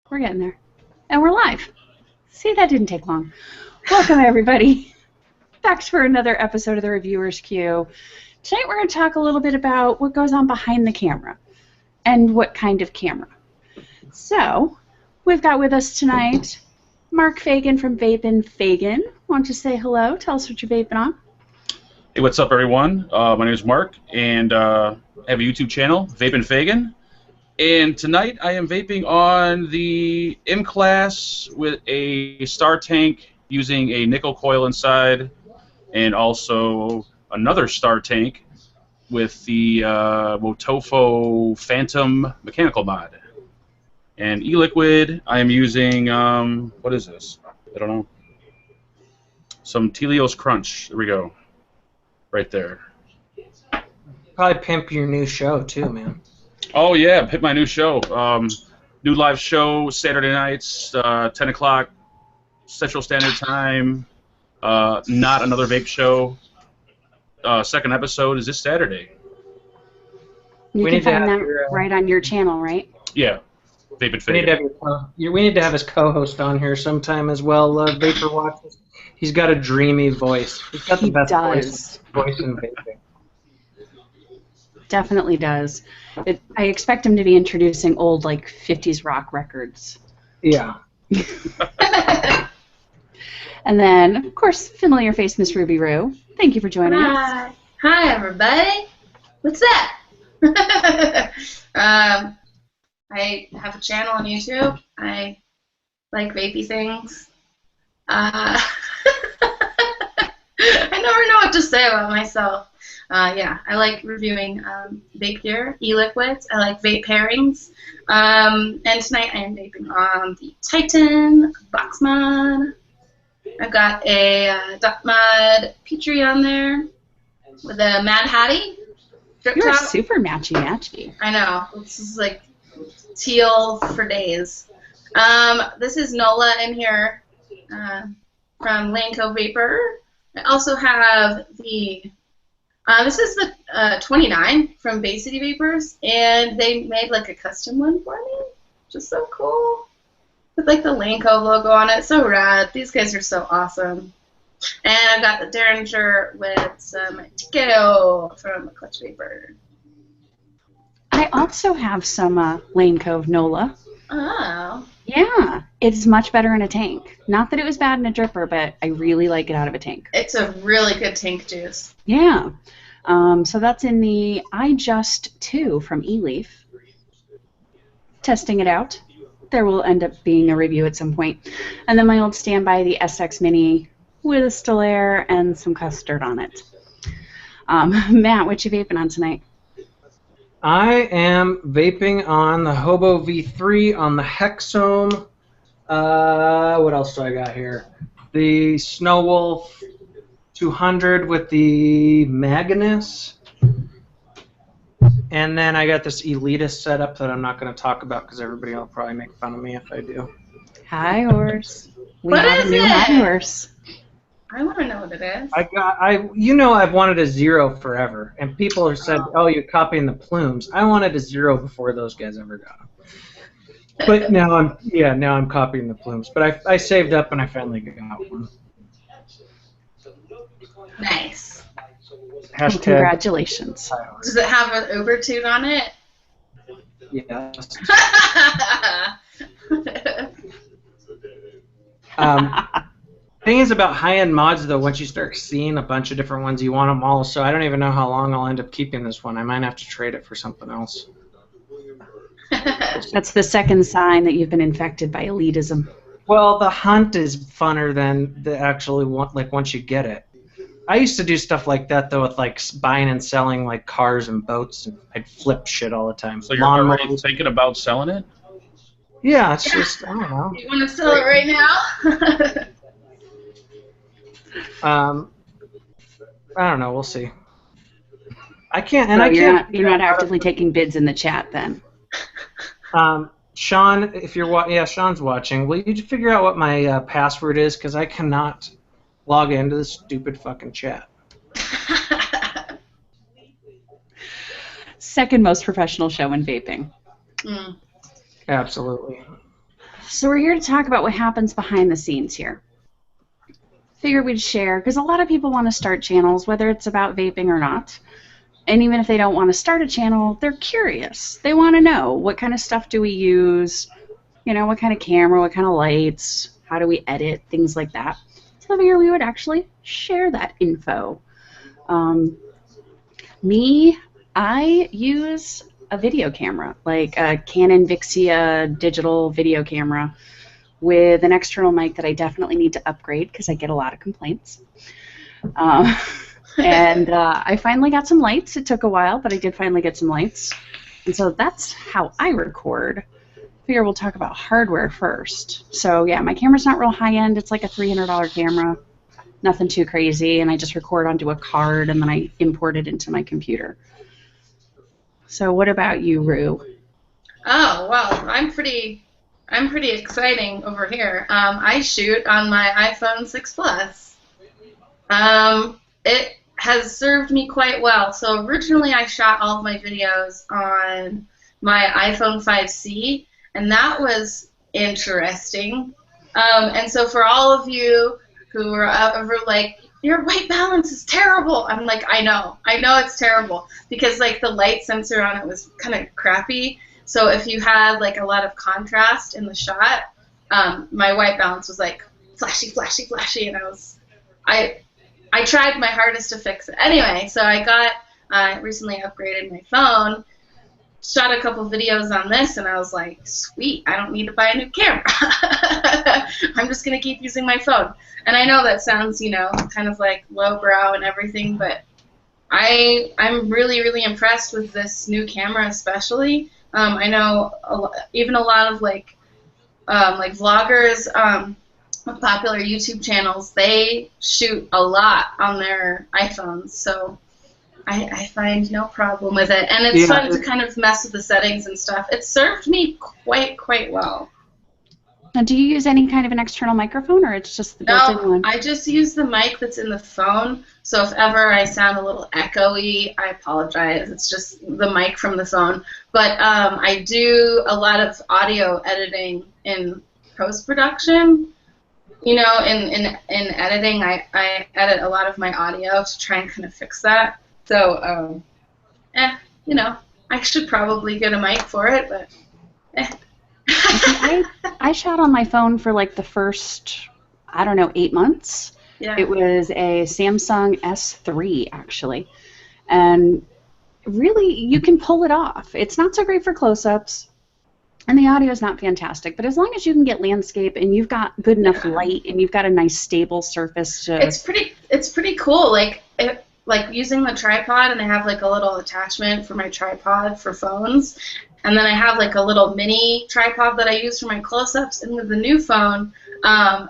We're getting there. And we're live. See, that didn't take long. Welcome, everybody. Back for another episode of the Reviewer's Queue. Tonight we're going to talk a little bit about what goes on behind the camera and what kind of camera. So, we've got with us tonight Mark Fagan from Vaping. Fagan, why don't you say hello? Tell us what you're vaping on. Hey, what's up, everyone? My name is Mark, and I have a YouTube channel, Vaping Fagan. And tonight I am vaping on the M class with a star tank using a nickel coil inside, and also another star tank with the Motofo Phantom mechanical mod. And e-liquid, I am using, what is this? I don't know. Some Telios Crunch. There we go. Right there. Probably pimp your new show too, man. Oh yeah, hit my new show. New live show Saturday nights, 10 o'clock Central Standard Time. Not another vape show. Second episode is this Saturday. You can find that right on your channel, right? Yeah, Vaping Fagan. We need to have his co-host on here sometime as well. Vapor Watches. He's got a dreamy voice. He's got the best voice in vaping. Definitely does. I expect him to be introducing old, like, 50s rock records. Yeah. And then, of course, familiar face Miss Ruby Roo. Thank you for joining us. Hi, everybody. What's that? I have a channel on YouTube. I like vapey things. I never know what to say about myself. Yeah, I like reviewing vape gear, e-liquids. I like vape pairings. And tonight I am vaping on the Titan Box Mod. I've got a Dot Mod Petrie on there with a Mad Hattie. You're super matchy-matchy. I know. This is like teal for days. This is Nola in here from Lane Cove Vapor. I also have the this is the 29 from Bay City Vapors, and they made like a custom one for me, just so cool, with like the Lane Cove logo on it. So rad. These guys are so awesome. And I've got the Derringer with some Tikeo from Clutch Vapor. I also have some Lane Cove Nola. Oh. Yeah, it's much better in a tank. Not that it was bad in a dripper, but I really like it out of a tank. It's a really good tank juice. Yeah. So that's in the iJust 2 from eLeaf. Testing it out. There will end up being a review at some point. And then my old standby, the SX Mini with a Stellaire and some custard on it. Matt, what you vaping on tonight? I am vaping on the Hobo V3 on the Hexome. What else do I got here? The Snow Wolf 200 with the Magnus. And then I got this Elitist setup that I'm not going to talk about because everybody will probably make fun of me if I do. High horse. We What have is a new it? high horse. I want to know what it is. I've wanted a zero forever, and people have said, "Oh, you're copying the plumes." I wanted a zero before those guys ever got them. But now I'm copying the plumes. But I saved up and I finally got one. Nice. Well, congratulations. Does it have an Uber-tune on it? Yes. Thing is about high-end mods, though, once you start seeing a bunch of different ones, you want them all. So I don't even know how long I'll end up keeping this one. I might have to trade it for something else. That's the second sign that you've been infected by elitism. Well, the hunt is funner than the actually one, like once you get it. I used to do stuff like that though, with like buying and selling like cars and boats, and I'd flip shit all the time. So you're already thinking about selling it? Yeah, it's just I don't know. You want to sell it right now? I don't know. We'll see. I can't, and So I can't. You're not actively taking bids in the chat then. Sean, if you're Sean's watching. Will you figure out what my password is? Because I cannot log into this stupid fucking chat. Second most professional show in vaping. Mm. Absolutely. So we're here to talk about what happens behind the scenes here. Figured we'd share, because a lot of people want to start channels, whether it's about vaping or not. And even if they don't want to start a channel, they're curious. They want to know, what kind of stuff do we use? You know, what kind of camera, what kind of lights, how do we edit, things like that. So I figured we would actually share that info. I use a video camera, like a Canon Vixia digital video camera with an external mic that I definitely need to upgrade because I get a lot of complaints. I finally got some lights. It took a while, but I did finally get some lights. And so that's how I record. Figure we'll talk about hardware first. So yeah, my camera's not real high-end. It's like a $300 camera. Nothing too crazy. And I just record onto a card, and then I import it into my computer. So what about you, Rue? Oh, well, I'm pretty exciting over here. I shoot on my iPhone 6 Plus. It has served me quite well. So originally I shot all of my videos on my iPhone 5C, and that was interesting. And so for all of you who are ever like, your white balance is terrible, I'm like, I know it's terrible, because like the light sensor on it was kind of crappy. So if you had like a lot of contrast in the shot, my white balance was like flashy, flashy, flashy, and I tried my hardest to fix it. Anyway, so I recently upgraded my phone, shot a couple videos on this, and I was like, sweet, I don't need to buy a new camera. I'm just going to keep using my phone. And I know that sounds, you know, kind of like lowbrow and everything, but I'm really, really impressed with this new camera especially. I know even a lot of like vloggers, popular YouTube channels, they shoot a lot on their iPhones, so I find no problem with it, and it's fun to kind of mess with the settings and stuff. It served me quite well. Now, do you use any kind of an external microphone, or it's just the built-in one? I just use the mic that's in the phone, so if ever I sound a little echoey, I apologize. It's just the mic from the phone. But I do a lot of audio editing in post-production. You know, in editing, I edit a lot of my audio to try and kind of fix that. So, you know, I should probably get a mic for it, but I shot on my phone for like the first, I don't know, 8 months. Yeah. It was a Samsung S3, actually. And really, you can pull it off. It's not so great for close-ups, and the audio is not fantastic. But as long as you can get landscape and you've got good enough light and you've got a nice stable surface to... It's pretty cool. Like using the tripod, and I have like a little attachment for my tripod for phones, and then I have like a little mini tripod that I use for my close-ups, and with the new phone,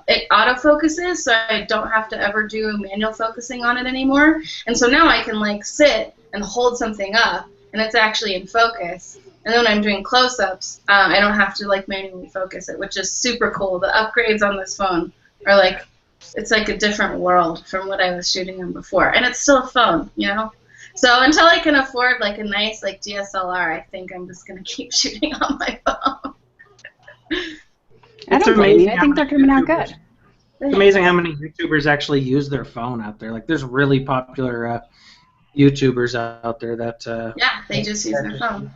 it autofocuses, so I don't have to ever do manual focusing on it anymore, and so now I can like sit and hold something up, and it's actually in focus, and then when I'm doing close-ups, I don't have to like manually focus it, which is super cool. The upgrades on this phone are like, it's like a different world from what I was shooting on before, and it's still a phone, you know. So until I can afford like a nice like DSLR, I think I'm just gonna keep shooting on my phone. I don't blame you. I think they're coming out good. It's amazing how many YouTubers actually use their phone out there. Like, there's really popular YouTubers out there that yeah, they just use their phone.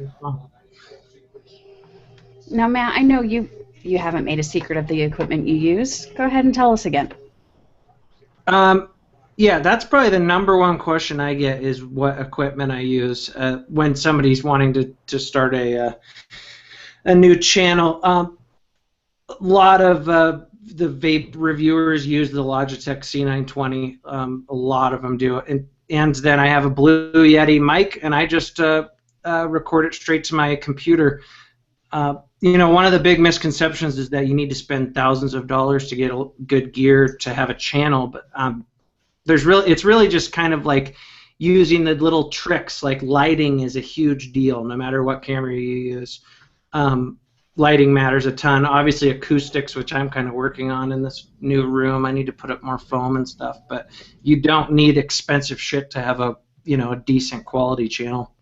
Now, Matt, I know you haven't made a secret of the equipment you use. Go ahead and tell us again. Yeah, that's probably the number one question I get, is what equipment I use when somebody's wanting to start a new channel. A lot of the vape reviewers use the Logitech C920. A lot of them do. And then I have a Blue Yeti mic, and I just record it straight to my computer. You know, one of the big misconceptions is that you need to spend thousands of dollars to get good gear to have a channel, but it's really just kind of like using the little tricks. Like, lighting is a huge deal, no matter what camera you use. Lighting matters a ton. Obviously, acoustics, which I'm kind of working on in this new room. I need to put up more foam and stuff, but you don't need expensive shit to have a decent quality channel.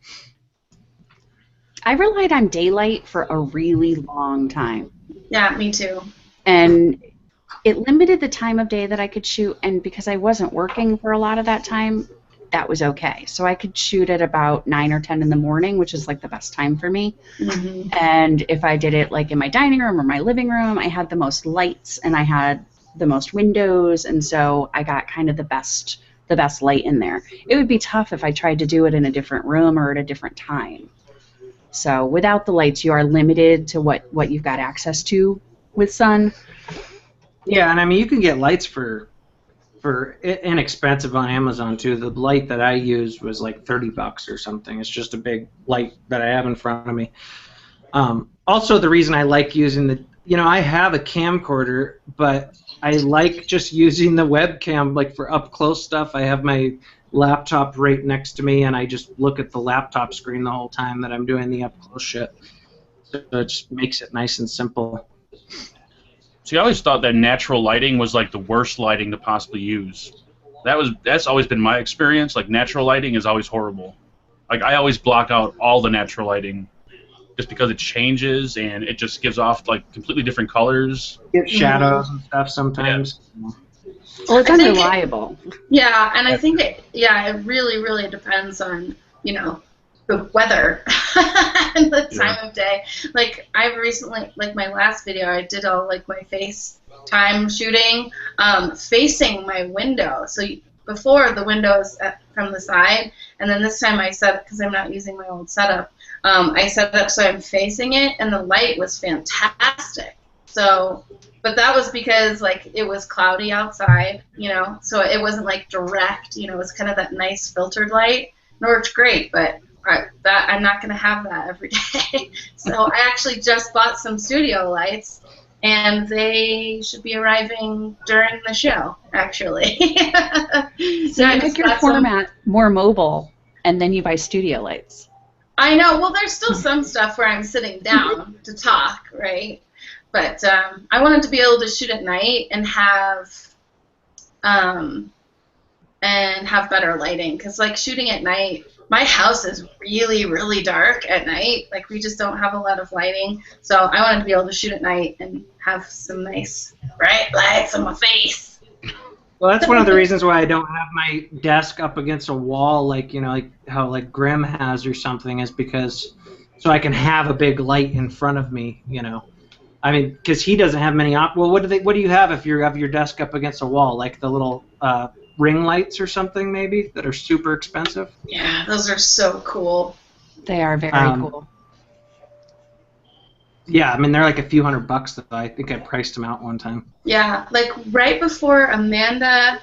I relied on daylight for a really long time. Yeah, me too. And it limited the time of day that I could shoot, and because I wasn't working for a lot of that time, that was okay. So I could shoot at about 9 or 10 in the morning, which is like the best time for me. Mm-hmm. And if I did it like in my dining room or my living room, I had the most lights and I had the most windows, and so I got kind of the best light in there. It would be tough if I tried to do it in a different room or at a different time. So without the lights, you are limited to what you've got access to with sun. Yeah, and I mean you can get lights for inexpensive on Amazon too. The light that I used was like $30 or something. It's just a big light that I have in front of me. Also, the reason I like using I have a camcorder, but I like just using the webcam like for up close stuff. I have my laptop right next to me, and I just look at the laptop screen the whole time that I'm doing the up close shit. So it just makes it nice and simple. See, I always thought that natural lighting was like the worst lighting to possibly use. That's always been my experience. Like natural lighting is always horrible. Like I always block out all the natural lighting, just because it changes and it just gives off like completely different colors. Get shadows and stuff sometimes. Yeah. Well, it's unreliable. Yeah, and I think it really, really depends on, the weather and the time of day. Like, I've recently, like my last video, I did all, like, my FaceTime shooting facing my window. So before, the window's from the side, and then this time I set, because I'm not using my old setup, I set it up so I'm facing it, and the light was fantastic. So, but that was because, like, it was cloudy outside, so it wasn't, like, direct, it was kind of that nice filtered light. It worked great, but I'm not going to have that every day. So I actually just bought some studio lights, and they should be arriving during the show, actually. So you make your format more mobile, and then you buy studio lights. I know. Well, there's still some stuff where I'm sitting down to talk, right? But I wanted to be able to shoot at night and have better lighting, because like shooting at night, my house is really, really dark at night. Like we just don't have a lot of lighting, so I wanted to be able to shoot at night and have some nice bright lights on my face. Well, that's one of the reasons why I don't have my desk up against a wall, like like how like Grim has or something, is because so I can have a big light in front of me, I mean, because he doesn't have many well, what do you have if you have your desk up against a wall? Like the little ring lights or something, maybe, that are super expensive? Yeah, those are so cool. They are very cool. Yeah, I mean, they're like a few $100 though. I think I priced them out one time. Yeah, like right before Amanda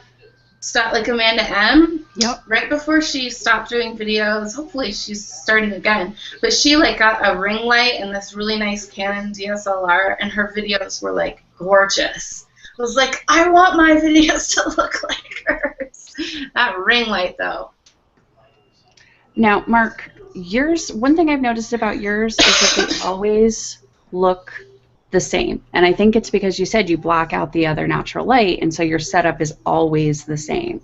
stopped, like Amanda M. Yep. Right before she stopped doing videos, hopefully she's starting again, but she like got a ring light and this really nice Canon DSLR, and her videos were like gorgeous. I was like, I want my videos to look like hers. That ring light though. Now, Mark, one thing I've noticed about yours is that they always look the same, and I think it's because you said you block out the other natural light, and so your setup is always the same.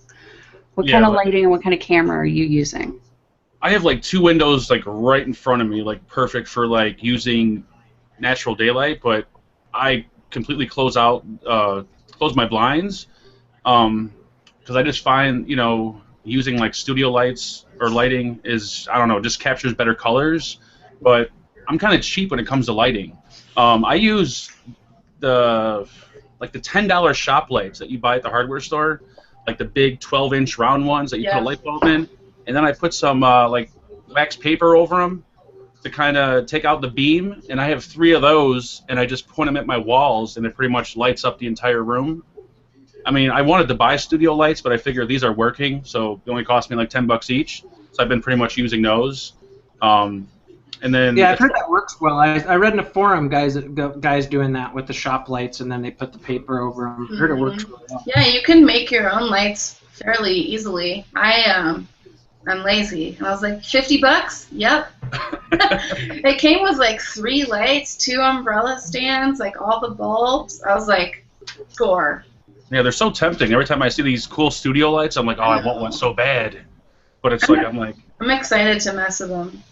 What kind of lighting and what kind of camera are you using? I have like two windows like right in front of me, like perfect for like using natural daylight, but I completely close my blinds, because I just find using like studio lights or lighting is, I don't know, just captures better colors, but I'm kind of cheap when it comes to lighting. I use the $10 shop lights that you buy at the hardware store, like the big 12-inch round ones that you put a light bulb in, and then I put some like wax paper over them to kind of take out the beam, and I have 3 of those, and I just point them at my walls, and it pretty much lights up the entire room. I mean, I wanted to buy studio lights, but I figured these are working, so they only cost me like $10 each, so I've been pretty much using those. And then I've heard that works well. I read in a forum guys doing that with the shop lights, and then they put the paper over them. I heard it works really well. Yeah, you can make your own lights fairly easily. I'm lazy, and I was like, $50? Yep. It came with like 3 lights, 2 umbrella stands, like all the bulbs. I was like, score. Yeah, they're so tempting. Every time I see these cool studio lights, I'm like, oh, I want one so bad. But it's like, I'm excited to mess with them.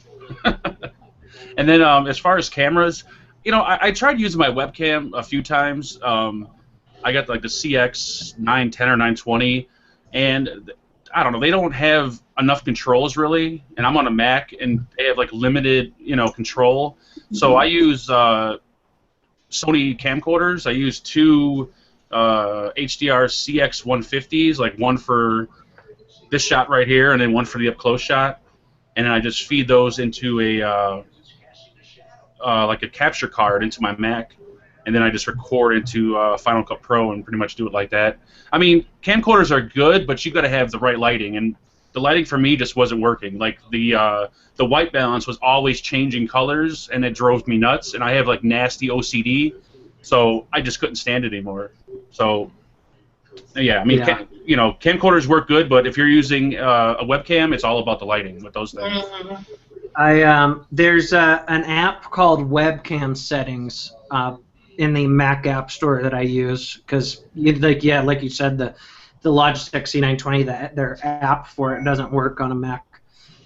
And then as far as cameras, I tried using my webcam a few times. I got like the CX 910 or 920, and I don't know. They don't have enough controls really, and I'm on a Mac, and they have like limited, control. So I use Sony camcorders. I use two HDR CX 150s, like one for this shot right here, and then one for the up close shot, and then I just feed those into a like a capture card into my Mac, and then I just record into Final Cut Pro and pretty much do it like that. I mean, camcorders are good, but you got to have the right lighting, and the lighting for me just wasn't working. Like the white balance was always changing colors, and it drove me nuts. And I have like nasty OCD, so I just couldn't stand it anymore. So yeah, I mean, camcorders work good, but if you're using a webcam, it's all about the lighting with those things. There's an app called Webcam Settings in the Mac App Store that I use because, like you said, the Logitech C920, their app for it doesn't work on a Mac,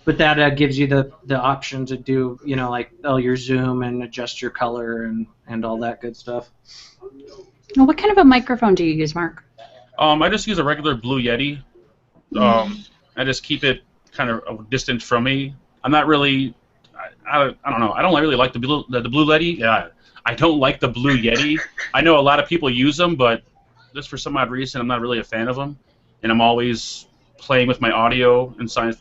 but that gives you the option to do like your zoom and adjust your color and all that good stuff. Well, what kind of a microphone do you use, Mark? I just use a regular Blue Yeti. I just keep it kind of a distance from me. I'm not really, I don't know. I don't really like the Blue Yeti. Yeah, I don't like the Blue Yeti. I know a lot of people use them, but just for some odd reason, I'm not really a fan of them. And I'm always playing with my audio inside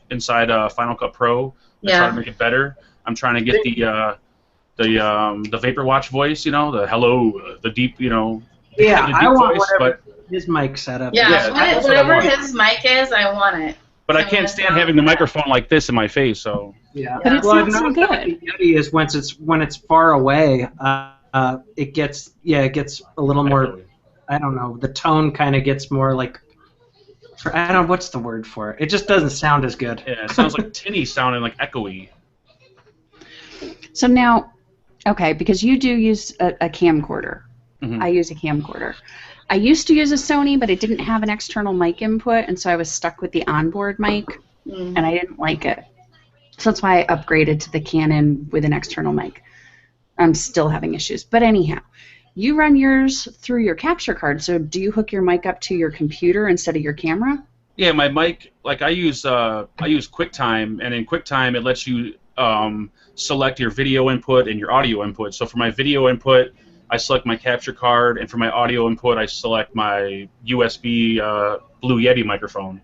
Final Cut Pro. Try to make it better. I'm trying to get the Vapor Watch voice, the hello, the deep, Yeah, the deep I want voice, whatever his mic setup. Yeah, whatever his mic is, I want it. But I can't stand having the microphone like this in my face, so. Yeah, but it's not so good. The Yeti is when it's far away, it gets a little more. I don't know. The tone kind of gets more like. I don't know what's the word for it. It just doesn't sound as good. Yeah, it sounds like tinny sounding, like echoey. So now, okay, because you do use a camcorder. Mm-hmm. I use a camcorder. I used to use a Sony, but it didn't have an external mic input, and so I was stuck with the onboard mic, and I didn't like it. So that's why I upgraded to the Canon with an external mic. I'm still having issues. But anyhow, you run yours through your capture card, so do you hook your mic up to your computer instead of your camera? Yeah, my mic, like I use QuickTime, and in QuickTime it lets you select your video input and your audio input. So for my video input, I select my capture card, and for my audio input, I select my USB Blue Yeti microphone.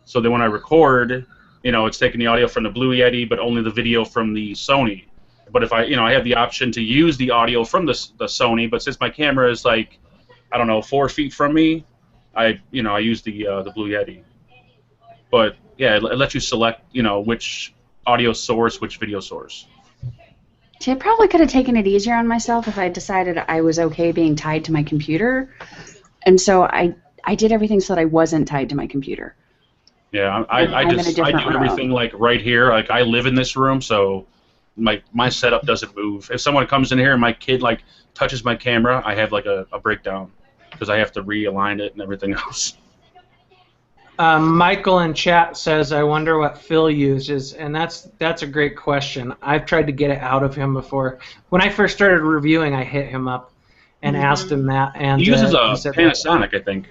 So then when I record, it's taking the audio from the Blue Yeti, but only the video from the Sony. But if I have the option to use the audio from the Sony, but since my camera is like, I don't know, 4 feet from me, I use the Blue Yeti. But yeah, it lets you select, which audio source, which video source. See, I probably could have taken it easier on myself if I decided I was okay being tied to my computer. And so I did everything so that I wasn't tied to my computer. Yeah, I do everything like right here. Like I live in this room, so my setup doesn't move. If someone comes in here and my kid like touches my camera, I have like a breakdown because I have to realign it and everything else. Michael in chat says, "I wonder what Phil uses," and that's a great question. I've tried to get it out of him before. When I first started reviewing, I hit him up and asked him that, and he uses a Panasonic, I think.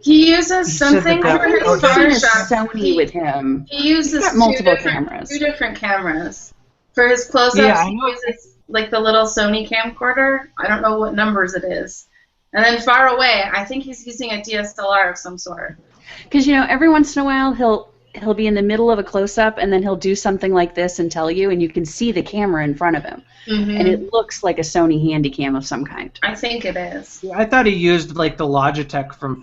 He uses something for his phone shot. Sony with him. He uses multiple cameras. 2 different cameras for his close-ups. Yeah, he uses like the little Sony camcorder. I don't know what numbers it is. And then far away, I think he's using a DSLR of some sort. Because every once in a while he'll be in the middle of a close-up and then he'll do something like this and tell you, and you can see the camera in front of him, and it looks like a Sony Handycam of some kind. I think it is. Yeah, I thought he used like the Logitech from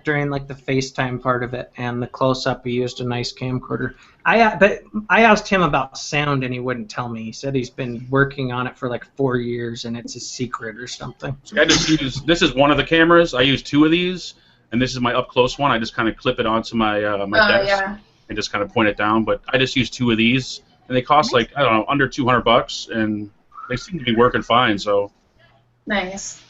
during like the FaceTime part of it, and the close-up he used a nice camcorder. But I asked him about sound and he wouldn't tell me. He said he's been working on it for like 4 years and it's a secret or something. I just use, this is one of the cameras. I use 2 of these. And this is my up-close one. I just kind of clip it onto my desk and just kind of point it down. But I just use 2 of these, and they cost like, I don't know, under $200, and they seem to be working fine. So nice.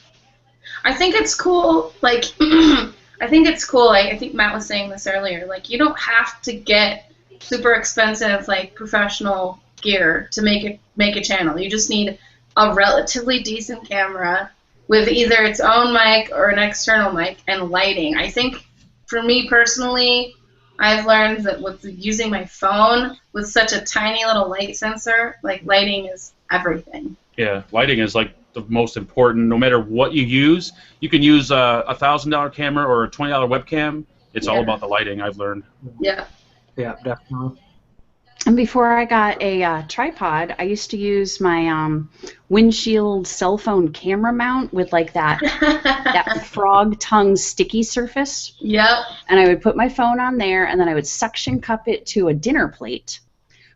I think it's cool. Like, I think it's cool. Like, I think Matt was saying this earlier. Like, you don't have to get super expensive, like professional gear to make a channel. You just need a relatively decent camera with either its own mic or an external mic and lighting. I think for me personally, I've learned that with using my phone with such a tiny little light sensor, like lighting is everything. Yeah, lighting is like the most important. No matter what you use, you can use a $1,000 camera or a $20 webcam. It's all about the lighting, I've learned. Yeah. Yeah, definitely. And before I got a tripod, I used to use my windshield cell phone camera mount with like that frog tongue sticky surface. Yep. And I would put my phone on there, and then I would suction cup it to a dinner plate,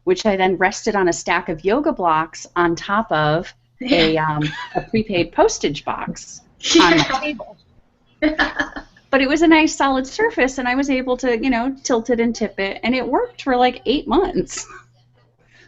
which I then rested on a stack of yoga blocks on top of a prepaid postage box on my table. But it was a nice solid surface, and I was able to, tilt it and tip it, and it worked for like 8 months.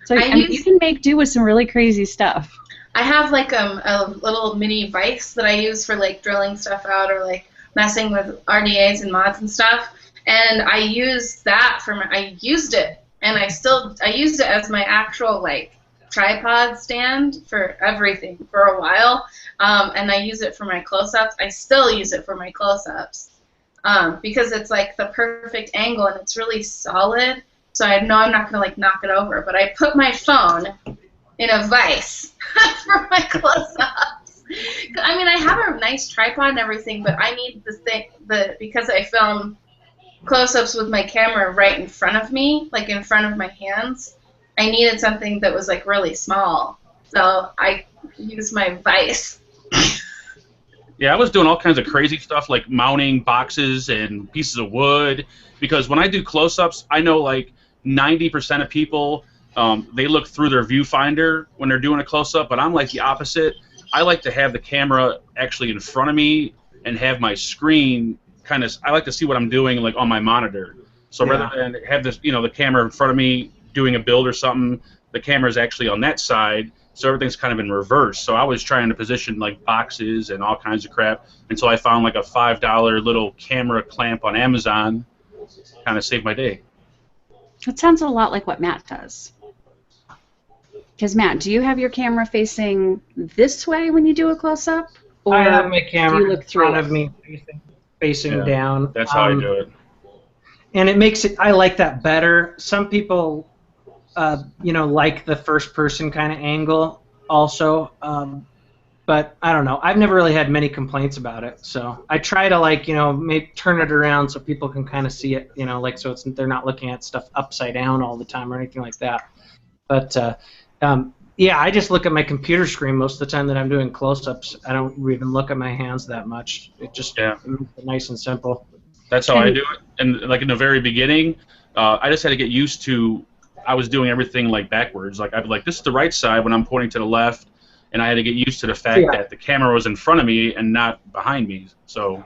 So you can make do with some really crazy stuff. I have like a little mini vise that I use for like drilling stuff out or like messing with RDAs and mods and stuff, and I used that I used it as my actual like tripod stand for everything for a while, and I use it for my close-ups. I still use it for my close-ups because it's like the perfect angle and it's really solid, so I know I'm not going to like knock it over, but I put my phone in a vise for my close-ups. I mean, I have a nice tripod and everything, but I need because I film close-ups with my camera right in front of me, like in front of my hands, I needed something that was like really small, so I used my vise. Yeah, I was doing all kinds of crazy stuff like mounting boxes and pieces of wood, because when I do close-ups, I know like 90% of people, they look through their viewfinder when they're doing a close-up, but I'm like the opposite. I like to have the camera actually in front of me and have my screen I like to see what I'm doing like on my monitor. So rather than have this, the camera in front of me doing a build or something, the camera is actually on that side, so everything's kind of in reverse. So I was trying to position like boxes and all kinds of crap until I found like a $5 little camera clamp on Amazon. Kind of saved my day. It sounds a lot like what Matt does. Because Matt, do you have your camera facing this way when you do a close-up? Or I have my camera in front of me facing down. That's how I do it. And it makes it, I like that better. Some people, like the first person kind of angle also. But I don't know. I've never really had many complaints about it. So I try to turn it around so people can kind of see it, so they're not looking at stuff upside down all the time or anything like that. But I just look at my computer screen most of the time that I'm doing close-ups. I don't even look at my hands that much. It just makes it nice and simple. That's how I do it. And like in the very beginning, I just had to get used to. I was doing everything like backwards. Like I'd be like, this is the right side when I'm pointing to the left, and I had to get used to the fact that the camera was in front of me and not behind me. So.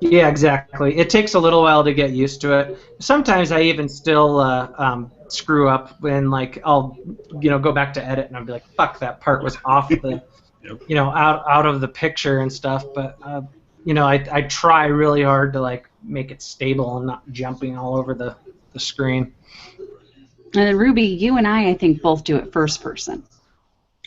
Yeah, exactly. It takes a little while to get used to it. Sometimes I even still screw up when I'll go back to edit and I'll be like, fuck, that part was off the out of the picture and stuff. But I try really hard to make it stable and not jumping all over the screen. And then Ruby, you and I think both do it first person.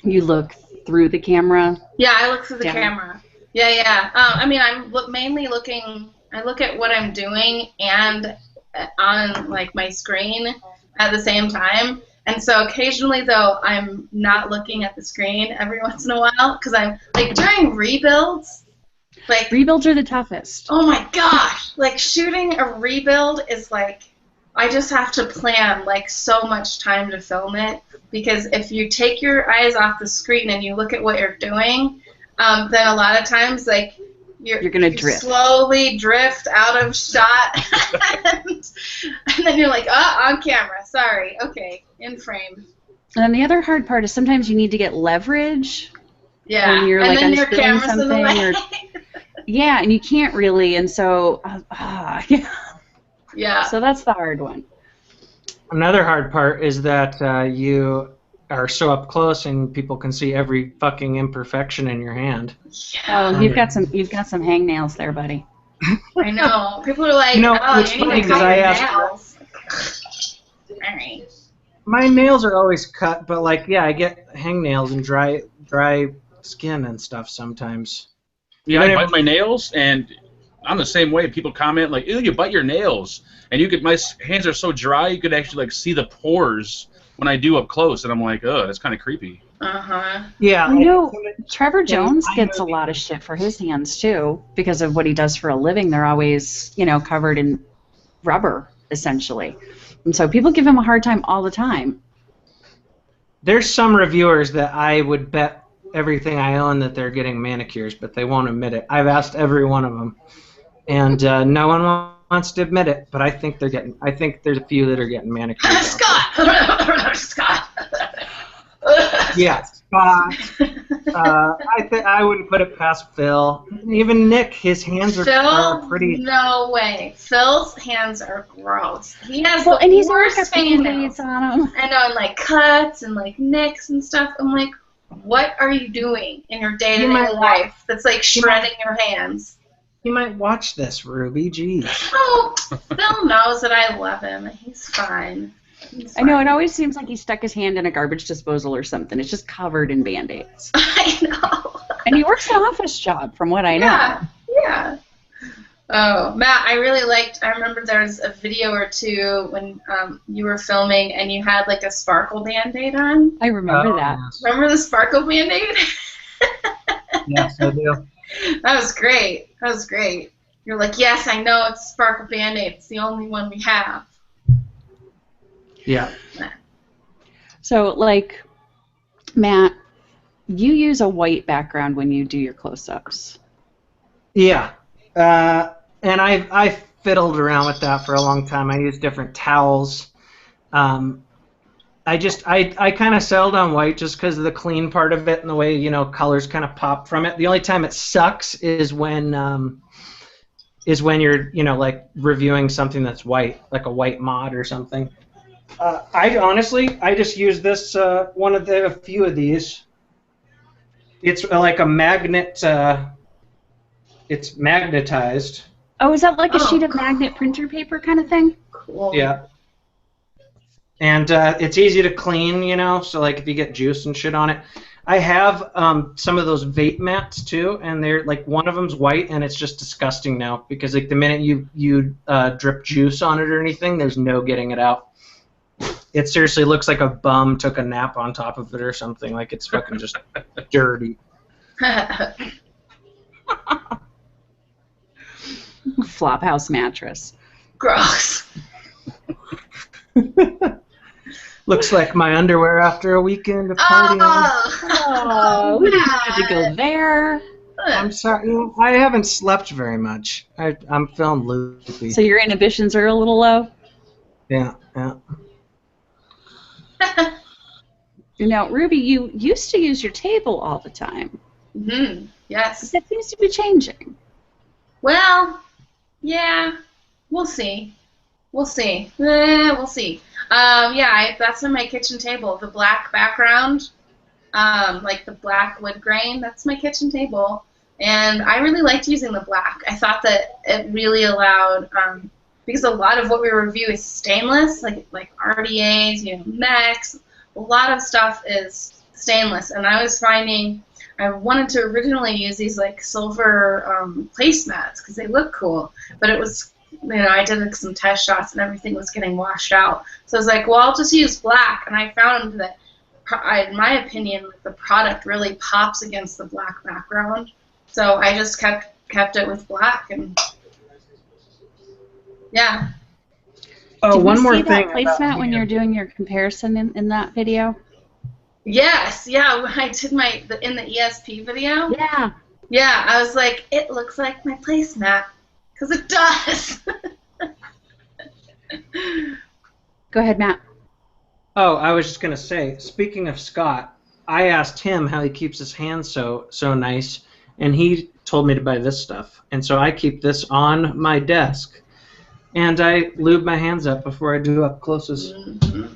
You look through the camera. Yeah, I look through the camera. Yeah. I mean, I'm mainly looking. I look at what I'm doing and on my screen at the same time. And so occasionally, though, I'm not looking at the screen every once in a while because I'm during rebuilds. Rebuilds are the toughest. Oh my gosh! Shooting a rebuild is I just have to plan so much time to film it, because if you take your eyes off the screen and you look at what you're doing, then a lot of times you're gonna drift. Slowly drift out of shot, and then you're on camera. Sorry. Okay, in frame. And then the other hard part is sometimes you need to get leverage. Yeah. When you're and then your unspinning camera's something. In the way. Yeah, and you can't really, and so Yeah. So that's the hard one. Another hard part is that you are so up close and people can see every fucking imperfection in your hand. Yeah. Oh, you've got some hangnails there, buddy. I know. People are like, oh, it's you funny need to cut your nails. My nails are always cut, but I get hangnails and dry dry skin and stuff sometimes. Yeah, I bite my nails, and I'm the same way. People comment like, "Ew, you bite your nails," and my hands are so dry you could actually like see the pores when I do up close, and I'm like, "Oh, that's kind of creepy." Yeah. I know Trevor Jones gets a lot of shit for his hands too because of what he does for a living. They're always, covered in rubber essentially, and so people give him a hard time all the time. There's some reviewers that I would bet everything I own that they're getting manicures, but they won't admit it. I've asked every one of them, and no one wants to admit it. But I think they're getting. I think there's a few that are getting manicures. Scott. Scott. Yeah, Scott. I wouldn't put it past Phil. Even Nick, his hands are pretty. No way. Phil's hands are gross. He has and he's worst got Band-Aids on him. I know, and like cuts and like nicks and stuff. I'm like, what are you doing in your day-to-day life that's like shredding your hands? You might watch this, Ruby. Jeez. Oh, Phil knows that I love him. He's fine. I know, it always seems like he stuck his hand in a garbage disposal or something. It's just covered in Band-Aids. I know. And he works an office job, from what I know. Yeah. Oh, Matt, I remember there was a video or two when you were filming and you had like a sparkle Band-Aid on. I remember that. Yes. Remember the sparkle Band-Aid? Yes, I do. That was great. You're like, yes, I know it's a sparkle Band-Aid. It's the only one we have. Yeah. So, like, Matt, you use a white background when you do your close-ups. Yeah. And I fiddled around with that for a long time. I used different towels. I kind of settled on white just because of the clean part of it and the way, colors kind of pop from it. The only time it sucks is when you're, like reviewing something that's white, like a white mod or something. I just use this, a few of these. It's like a magnet, it's magnetized. Oh, is that like a sheet of magnet printer paper kind of thing? Cool. Yeah. And it's easy to clean, so like if you get juice and shit on it. I have some of those vape mats too, and they're like one of them's white, and it's just disgusting now because like the minute you drip juice on it or anything, there's no getting it out. It seriously looks like a bum took a nap on top of it or something. Like it's fucking just dirty. Flophouse mattress. Gross. Looks like my underwear after a weekend of partying. Oh, we didn't have to go there. I'm sorry. I haven't slept very much. I'm feeling loopy. So your inhibitions are a little low? Yeah. Now, Ruby, you used to use your table all the time. Mm-hmm. Yes. That seems to be changing. Well, yeah, we'll see. We'll see. That's on my kitchen table. The black background, like the black wood grain, that's my kitchen table. And I really liked using the black. I thought that it really allowed, because a lot of what we review is stainless, like RDAs, mechs. A lot of stuff is stainless. And I was finding I wanted to originally use these like silver placemats because they look cool, but it was, I did some test shots and everything was getting washed out. So I was like, well, I'll just use black, and I found that, in my opinion, the product really pops against the black background. So I just kept it with black, and yeah. Oh, one more thing. Did you see that placemat when you're doing your comparison in that video? Yes, yeah, when I did in the ESP video. Yeah. Yeah, I was like, it looks like my placemat, because it does. Go ahead, Matt. Oh, I was just gonna say, speaking of Scott, I asked him how he keeps his hands so nice, and he told me to buy this stuff, and so I keep this on my desk, and I lube my hands up before I do up closes. Mm-hmm.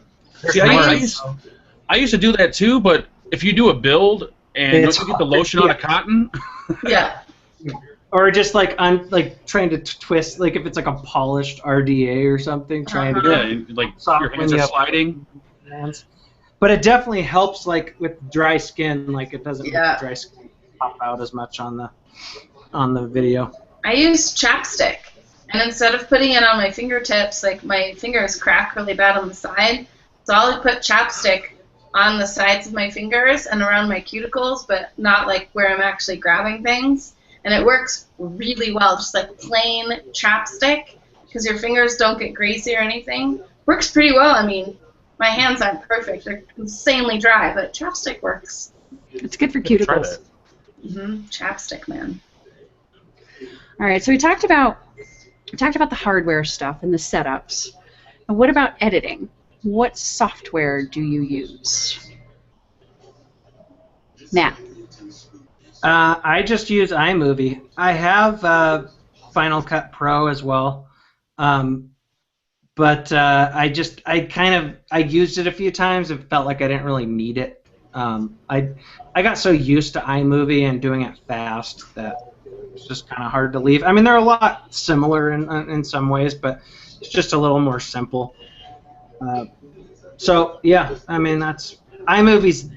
See, I used to do that too, but if you do a build and don't you get the lotion out of cotton? Yeah. Or just like trying to twist, like if it's like a polished RDA or something, trying to like your hands are sliding. Hands. but it definitely helps, like with dry skin. Like it doesn't Yeah. make dry skin pop out as much on the video. I use chapstick, and instead of putting it on my fingertips, like my fingers crack really bad on the side, so I'll put chapstick on the sides of my fingers and around my cuticles, but not like where I'm actually grabbing things. And it works really well, just like plain chapstick, because your fingers don't get greasy or anything. Works pretty well. I mean, my hands aren't perfect; they're insanely dry, but chapstick works. It's good for Try cuticles. that. Chapstick, man. All right, so we talked about the hardware stuff and the setups. And what about editing? What software do you use? Matt. I just use iMovie. I have Final Cut Pro as well, but I used it a few times and felt like I didn't really need it. I got so used to iMovie and doing it fast that it's just kind of hard to leave. I mean, they're a lot similar in some ways, but it's just a little more simple. So yeah, I mean that's iMovie's.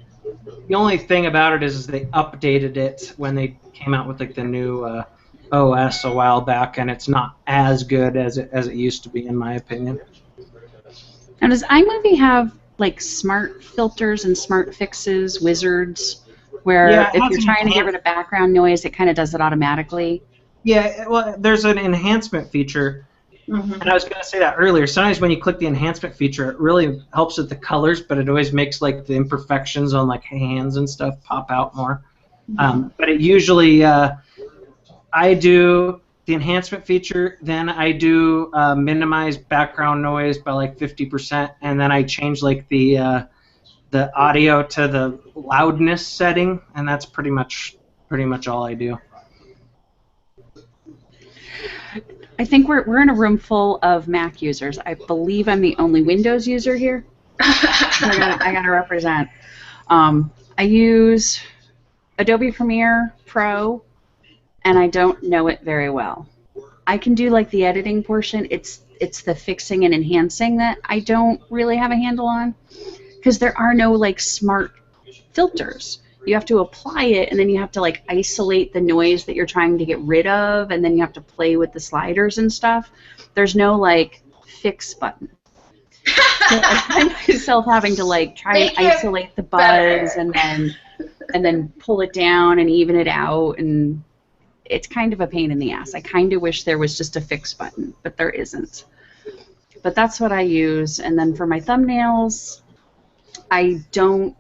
The only thing about it is they updated it when they came out with like the new OS a while back, and it's not as good as it used to be, in my opinion. Now, does iMovie have like smart filters and smart fixes, wizards, where if you're trying to get rid of background noise, it kind of does it automatically? Yeah, well, there's an enhancement feature, and I was going to say that earlier. Sometimes when you click the enhancement feature, it really helps with the colors, but it always makes like the imperfections on like hands and stuff pop out more. But it usually, I do the enhancement feature, then I do minimize background noise by like 50%, and then I change like the audio to the loudness setting, and that's pretty much all I do. I think we're in a room full of Mac users. I believe I'm the only Windows user here. I gotta represent. I use Adobe Premiere Pro, and I don't know it very well. I can do like the editing portion. It's the fixing and enhancing that I don't really have a handle on, because there are no like smart filters. You have to apply it, and then you have to like isolate the noise that you're trying to get rid of, and then you have to play with the sliders and stuff. There's no like fix button. So I find myself having to like try and isolate the buzz and then pull it down and even it out, and it's kind of a pain in the ass. I kind of wish there was just a fix button, but there isn't. But that's what I use. And then for my thumbnails, I don't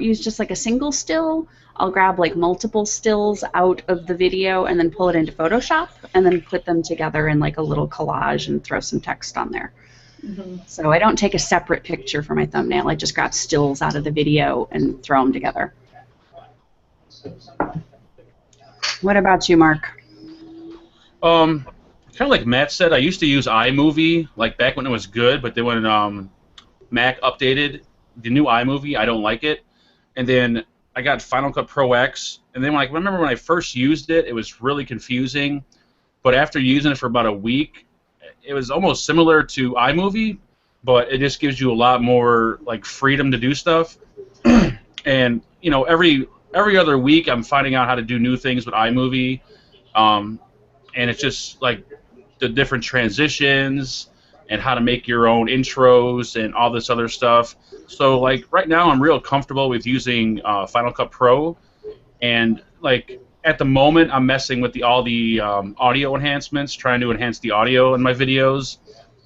use just like a single still. I'll grab like multiple stills out of the video and then pull it into Photoshop and then put them together in like a little collage and throw some text on there. So I don't take a separate picture for my thumbnail. I just grab stills out of the video and throw them together. What about you, Mark? Kind of like Matt said, I used to use iMovie like back when it was good, but then when Mac updated the new iMovie, I don't like it. And then I got Final Cut Pro X, and then I remember when I first used it, it was really confusing. But after using it for about a week, it was almost similar to iMovie, but it just gives you a lot more like freedom to do stuff. And you know, every other week, I'm finding out how to do new things with iMovie, and it's just like the different transitions and how to make your own intros and all this other stuff. So like right now I'm real comfortable with using Final Cut Pro, and like at the moment I'm messing with all the audio enhancements, trying to enhance the audio in my videos.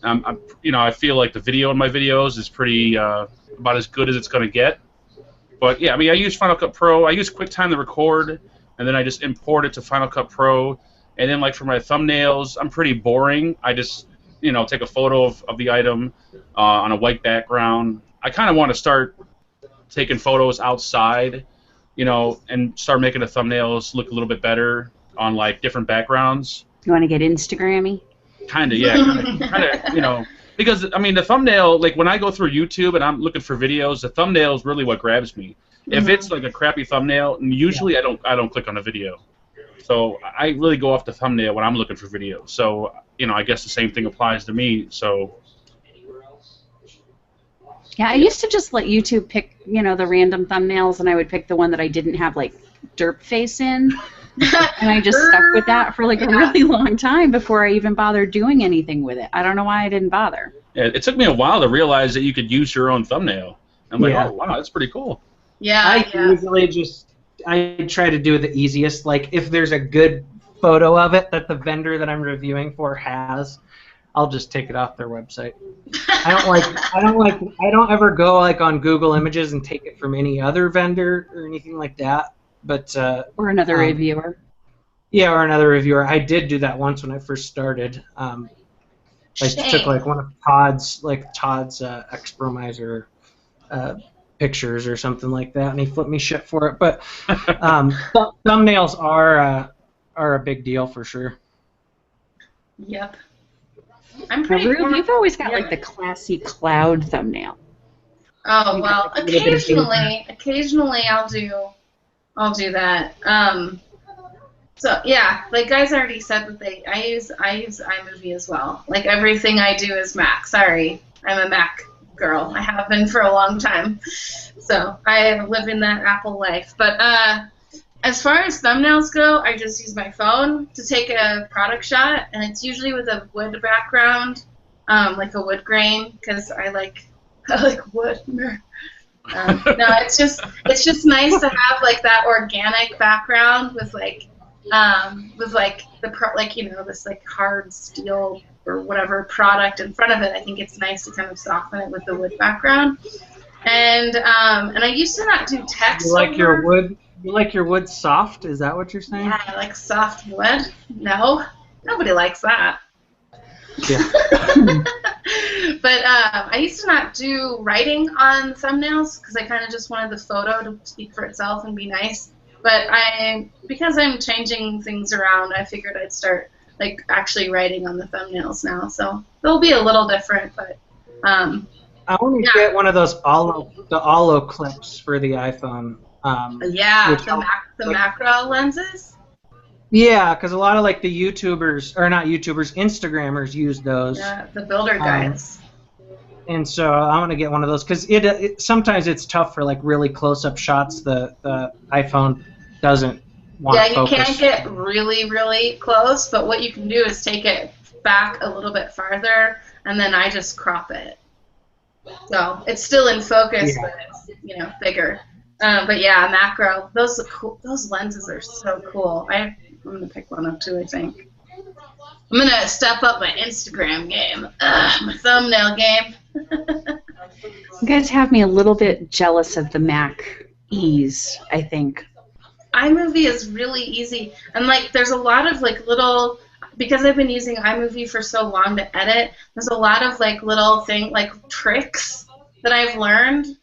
I feel like the video in my videos is pretty about as good as it's going to get. But yeah, I mean I use Final Cut Pro, I use QuickTime to record, and then I just import it to Final Cut Pro. And then like for my thumbnails, I'm pretty boring. I just take a photo of the item on a white background. I kind of want to start taking photos outside, and start making the thumbnails look a little bit better on like different backgrounds. You want to get Instagrammy? Kind of, yeah. Kind of, because I mean the thumbnail, like when I go through YouTube and I'm looking for videos, the thumbnail is really what grabs me. If it's like a crappy thumbnail, usually I don't click on the video. So I really go off the thumbnail when I'm looking for videos. So I guess the same thing applies to me. So Yeah, I used to just let YouTube pick, the random thumbnails, and I would pick the one that I didn't have, like, derp face in. And I just stuck with that for, like, a really long time before I even bothered doing anything with it. I don't know why I didn't bother. Yeah, it took me a while to realize that you could use your own thumbnail. I'm like, oh, wow, that's pretty cool. Yeah, I try to do the easiest. Like, if there's a good photo of it that the vendor that I'm reviewing for has, I'll just take it off their website. I don't ever go like on Google Images and take it from any other vendor or anything like that. But or another reviewer. Yeah, or another reviewer. I did do that once when I first started. I took like one of Todd's Expromiser pictures or something like that, and he flipped me shit for it. But thumbnails are a big deal for sure. Yep. I'm pretty. You've always got like the classy cloud thumbnail. Oh well, occasionally I'll do that. So yeah, like guys already said that I use iMovie as well. Like everything I do is Mac. Sorry, I'm a Mac girl. I have been for a long time. So I live in that Apple life. But as far as thumbnails go, I just use my phone to take a product shot, and it's usually with a wood background, like a wood grain, because I like wood. No, it's just nice to have like that organic background with this like hard steel or whatever product in front of it. I think it's nice to kind of soften it with the wood background. And I used to not do text. You like your wood soft? Is that what you're saying? Yeah, I like soft wood. No, nobody likes that. Yeah. But I used to not do writing on thumbnails because I kind of just wanted the photo to speak for itself and be nice. But because I'm changing things around, I figured I'd start like actually writing on the thumbnails now. So they'll be a little different, but I want to get one of those Allo clips for the iPhone. The macro lenses. Yeah, because a lot of like the YouTubers, or not YouTubers, Instagrammers use those. Yeah, the builder guides. And so I want to get one of those because it sometimes it's tough for like really close-up shots. The iPhone doesn't want to focus. Yeah, you can't get really, really close, but what you can do is take it back a little bit farther, and then I just crop it. So it's still in focus, but it's bigger. But yeah, macro. Those lenses are so cool. I'm gonna pick one up too. I think I'm gonna step up my Instagram game, my thumbnail game. You guys have me a little bit jealous of the Mac ease, I think. iMovie is really easy, and like there's a lot of like little, because I've been using iMovie for so long to edit, there's a lot of like little tricks that I've learned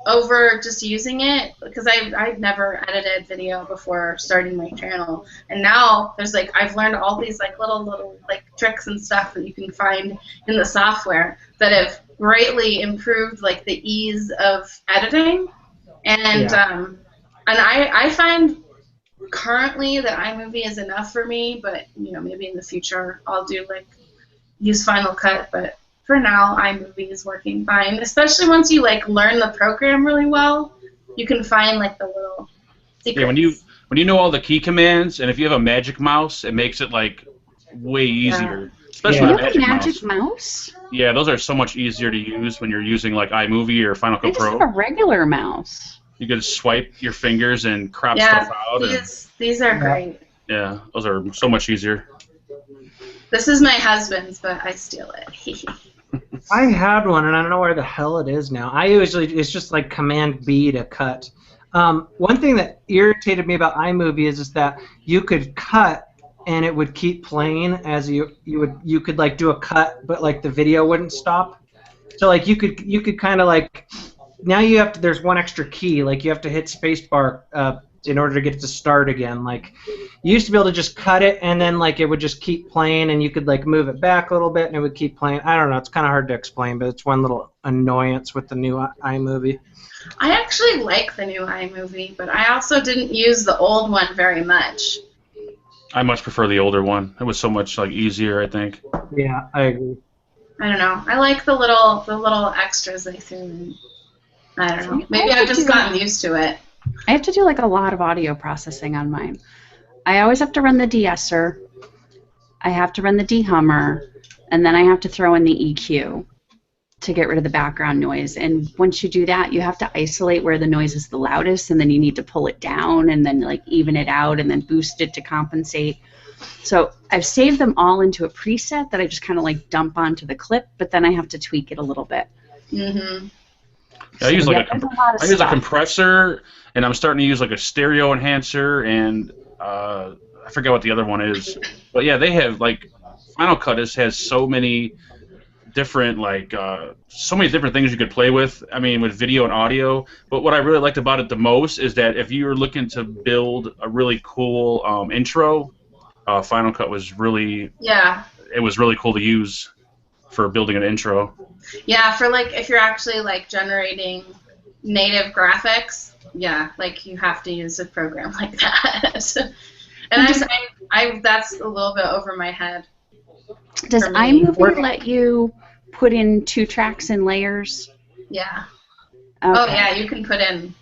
over just using it, because I've never edited video before starting my channel, and now there's like I've learned all these like little like tricks and stuff that you can find in the software that have greatly improved like the ease of editing, and I find currently that iMovie is enough for me, but maybe in the future I'll do use Final Cut, but for now, iMovie is working fine. Especially once you learn the program really well, you can find the little secrets. Yeah, when you know all the key commands, and if you have a magic mouse, it makes it way easier. Especially with a magic mouse. Yeah, those are so much easier to use when you're using iMovie or Final Cut Pro. I just have a regular mouse. You can swipe your fingers and crop stuff out. These are great. Yeah, those are so much easier. This is my husband's, but I steal it. I had one, and I don't know where the hell it is now. It's just Command B to cut. One thing that irritated me about iMovie is that you could cut, and it would keep playing as you could do a cut, but the video wouldn't stop. So you could kind of now there's one extra key, you have to hit spacebar in order to get it to start again. You used to be able to just cut it, and then it would just keep playing, and you could move it back a little bit, and it would keep playing. I don't know. It's kind of hard to explain, but it's one little annoyance with the new iMovie. I actually like the new iMovie, but I also didn't use the old one very much. I much prefer the older one. It was so much easier, I think. Yeah, I agree. I don't know. I like the little extras they threw in. I don't know. Maybe I've just gotten used to it. I have to do like a lot of audio processing on mine. I always have to run the de-esser. I have to run the de-hummer, and then I have to throw in the EQ to get rid of the background noise. And once you do that, you have to isolate where the noise is the loudest, and then you need to pull it down and then like even it out and then boost it to compensate. So I've saved them all into a preset that I just kind of like dump onto the clip, but then I have to tweak it a little bit. Mm-hmm. Yeah, I use like a compressor, and I'm starting to use like a stereo enhancer, and I forget what the other one is. But yeah, they have like Final Cut has so many different so many different things you could play with. I mean, with video and audio. But what I really liked about it the most is that if you were looking to build a really cool intro, Final Cut was really it was really cool to use for building an intro. Yeah, for like if you're actually like generating native graphics, yeah, like you have to use a program like that. And I that's a little bit over my head. Does iMovie let you put in 2 tracks in layers? Yeah. Okay. Oh yeah, you can put in.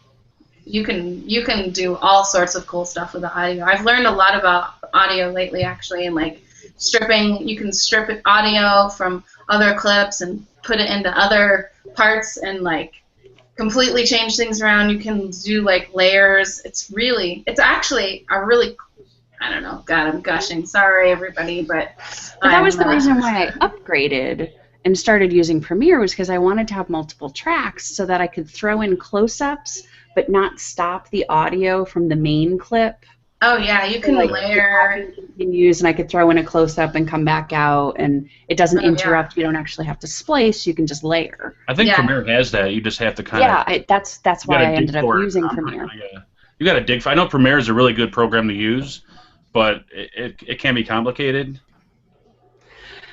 You can do all sorts of cool stuff with the audio. I've learned a lot about audio lately, actually, and like stripping. You can strip audio from other clips and put it into other parts and like completely change things around. You can do like layers. It's actually a really, I don't know. God, I'm gushing. Sorry, everybody, but that was the reason why I upgraded and started using Premiere, was because I wanted to have multiple tracks so that I could throw in close-ups but not stop the audio from the main clip. Oh yeah, you can layer. Continues, and I could throw in a close-up and come back out, and it doesn't interrupt. Yeah. You don't actually have to splice. You can just layer. I think Premiere has that. You just have to kind of. Yeah, that's why I ended up using Premiere. Yeah, you got to dig for. I know Premiere is a really good program to use, but it can be complicated.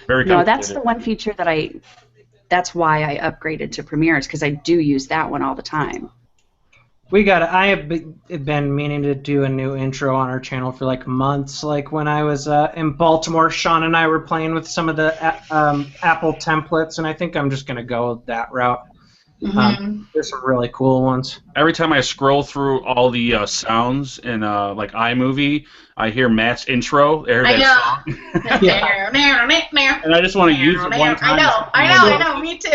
Very complicated. No, that's the one feature that that's why I upgraded to Premiere, is because I do use that one all the time. I have been meaning to do a new intro on our channel for like months. Like when I was in Baltimore, Sean and I were playing with some of the Apple templates, and I think I'm just going to go that route. Mm-hmm. There's some really cool ones. Every time I scroll through all the sounds in like iMovie, I hear Matt's intro. I hear that song. And I just want to use it one time. I know, me too.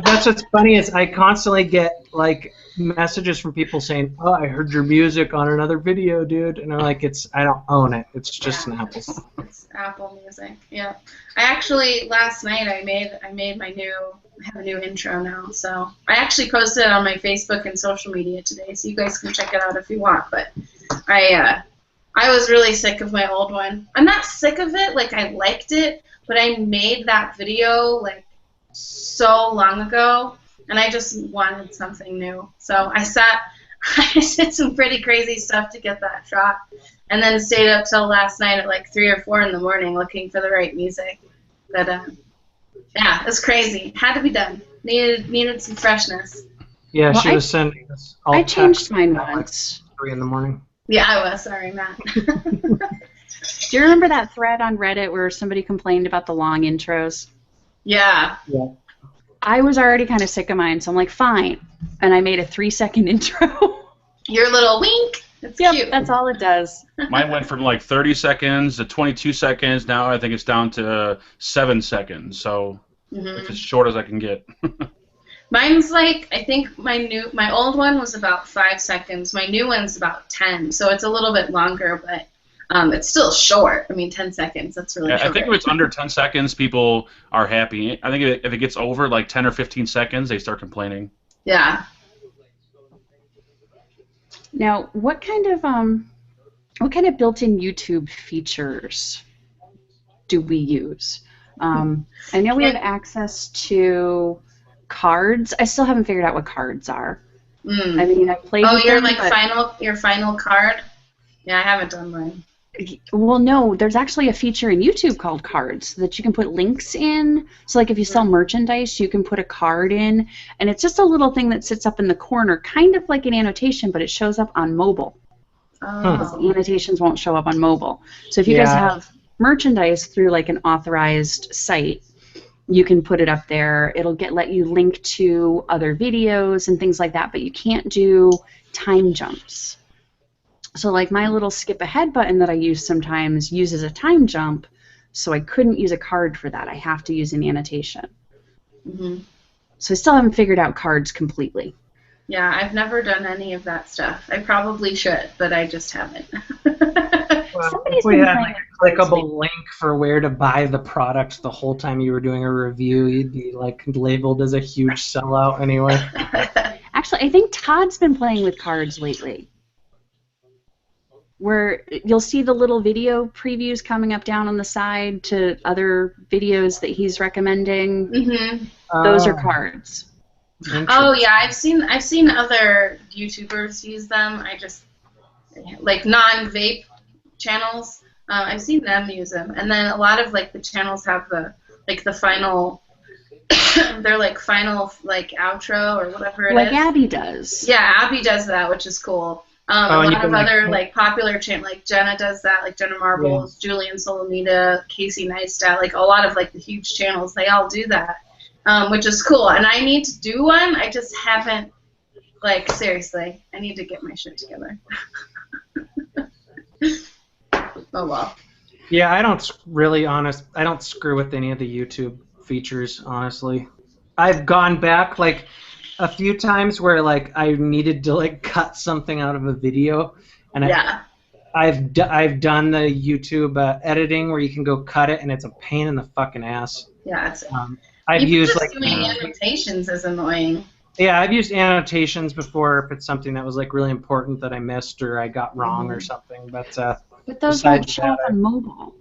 That's what's funny is I constantly get like messages from people saying, "Oh, I heard your music on another video, dude," and I'm like, I don't own it. It's just an Apple. It's Apple Music. Yeah. I actually last night I made my new. I have a new intro now, so I actually posted it on my Facebook and social media today, so you guys can check it out if you want. But I was really sick of my old one. I'm not sick of it, like I liked it, but I made that video like so long ago, and I just wanted something new. So I did some pretty crazy stuff to get that shot, and then stayed up till last night at like 3 or 4 in the morning looking for the right music. But yeah, it was crazy. Had to be done. Needed some freshness. Yeah, well, she was sending us all I changed mine once. 3 in the morning. Yeah, I was. Sorry, Matt. Do you remember that thread on Reddit where somebody complained about the long intros? Yeah. I was already kind of sick of mine, so I'm like, fine. And I made a 3-second intro. Your little wink. It's cute. That's all it does. Mine went from like 30 seconds to 22 seconds. Now I think it's down to 7 seconds. So it's as short as I can get. Mine's like, I think my old one was about 5 seconds. My new one's about 10. So it's a little bit longer, but it's still short. I mean, 10 seconds. That's really short. I think if it's under 10 seconds, people are happy. I think if it gets over like 10 or 15 seconds, they start complaining. Yeah. Now, what kind of built-in YouTube features do we use? I know we have access to cards. I still haven't figured out what cards are. I mean, I've played with them, your final card? Yeah, I haven't done mine. Well, no, there's actually a feature in YouTube called cards that you can put links in. So, like, if you sell merchandise, you can put a card in, and it's just a little thing that sits up in the corner, kind of like an annotation, but it shows up on mobile. The annotations won't show up on mobile. So if you guys have merchandise through, like, an authorized site, you can put it up there. It'll let you link to other videos and things like that, but you can't do time jumps. So like my little skip ahead button that I use sometimes uses a time jump, so I couldn't use a card for that. I have to use an annotation. Mm-hmm. So I still haven't figured out cards completely. Yeah, I've never done any of that stuff. I probably should, but I just haven't. Well, if we had like a clickable link for where to buy the product the whole time you were doing a review, you'd be like labeled as a huge sellout anyway. Actually, I think Todd's been playing with cards lately, where you'll see the little video previews coming up down on the side to other videos that he's recommending. Mm-hmm. Those are cards. Oh yeah, I've seen other YouTubers use them. I just like non-vape channels. I've seen them use them, and then a lot of like the channels have the final. They're like final like outro or whatever it is. Like Abby does. Yeah, Abby does that, which is cool. A lot of other like popular channels, like Jenna does that, like Jenna Marbles, yeah. Julian Solomita, Casey Neistat, like a lot of like the huge channels, they all do that, which is cool. And I need to do one. I just haven't. Like seriously, I need to get my shit together. Oh well. Yeah, I don't screw with any of the YouTube features, honestly. I've gone back like a few times where like I needed to like cut something out of a video, and yeah. I've done the YouTube editing where you can go cut it, and it's a pain in the fucking ass. Yeah, it's. I've used like doing annotations is annoying. Yeah, I've used annotations before if it's something that was like really important that I missed or I got wrong or something. But those don't show up on mobile.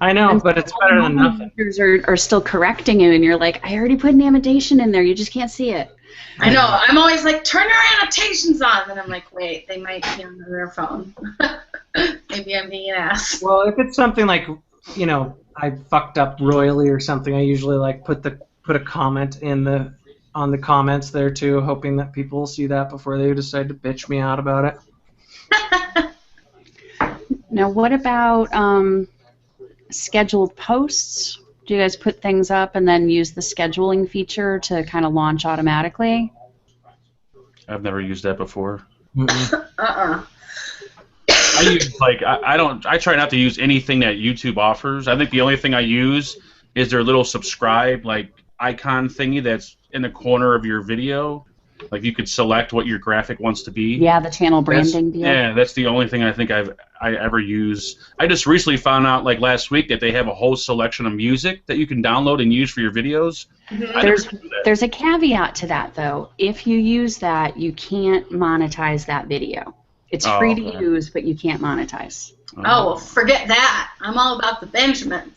I know, but it's better than nothing. Users are still correcting it, and you're like, I already put an annotation in there. You just can't see it. I know. I'm always like, turn your annotations on. And I'm like, wait, they might be on their phone. Maybe I'm being an ass. Well, if it's something like, you know, I fucked up royally or something, I usually like put a comment on the comments there too, hoping that people will see that before they decide to bitch me out about it. Now, what about scheduled posts? Do you guys put things up and then use the scheduling feature to kind of launch automatically? I've never used that before. Uh-uh. I use I try not to use anything that YouTube offers. I think the only thing I use is their little subscribe like icon thingy that's in the corner of your video. Like you could select what your graphic wants to be. Yeah, the channel branding deal. Yeah, that's the only thing I think I ever use. I just recently found out like last week that they have a whole selection of music that you can download and use for your videos. Mm-hmm. There's a caveat to that though. If you use that, you can't monetize that video. It's free to use, but you can't monetize. Oh, well, forget that. I'm all about the Benjamins.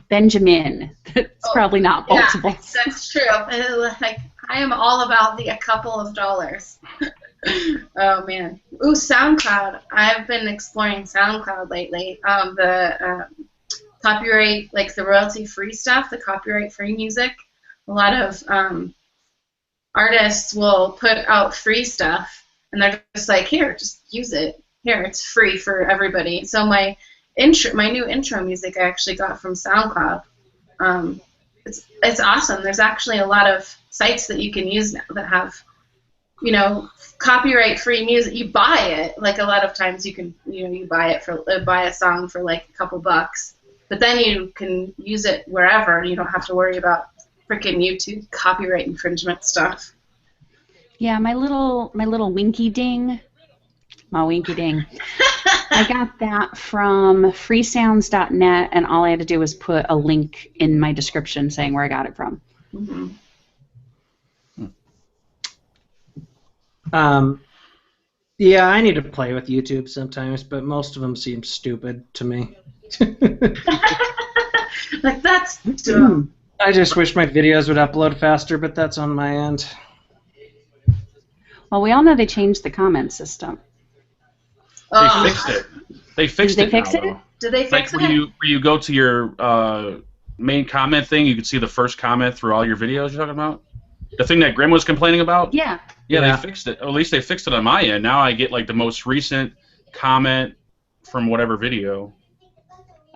Benjamin. It's probably not multiple. Yeah, that's true. Like, I am all about a couple of dollars. Oh, man. Ooh, SoundCloud. I've been exploring SoundCloud lately. The copyright, like the royalty-free stuff, the copyright-free music. A lot of artists will put out free stuff, and they're just like, here, just use it. Here, it's free for everybody. So my new intro music I actually got from SoundCloud. It's awesome. There's actually a lot of sites that you can use now that have, you know, copyright-free music. You buy it. Like a lot of times you can, you know, you buy a song for like a couple bucks, but then you can use it wherever. You don't have to worry about freaking YouTube copyright infringement stuff. Yeah, my little winky ding. My winky ding. I got that from freesounds.net, and all I had to do was put a link in my description saying where I got it from. Mm-hmm. Yeah, I need to play with YouTube sometimes, but most of them seem stupid to me. Like, that's dumb. I just wish my videos would upload faster, but that's on my end. Well, we all know they changed the comment system. They fixed it. They fixed it. Did they fix it? Did they fix it? Like where you go to your main comment thing, you can see the first comment through all your videos you're talking about? The thing that Grim was complaining about? Yeah. Yeah, they fixed it. Or at least they fixed it on my end. Now I get like the most recent comment from whatever video.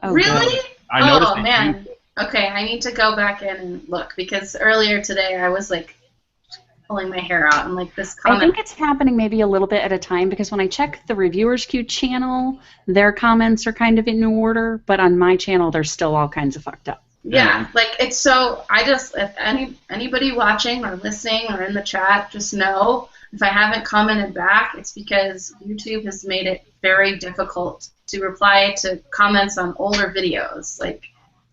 Oh, really? I noticed man. Okay, I need to go back in and look because earlier today I was like pulling my hair out and like this I comment. think it's happening maybe a little bit at a time because when I check the Reviewers Queue channel, their comments are kind of in order, but on my channel they're still all kinds of fucked up. Yeah, like it's so. I just if anybody watching or listening or in the chat, just know if I haven't commented back, it's because YouTube has made it very difficult to reply to comments on older videos. Like,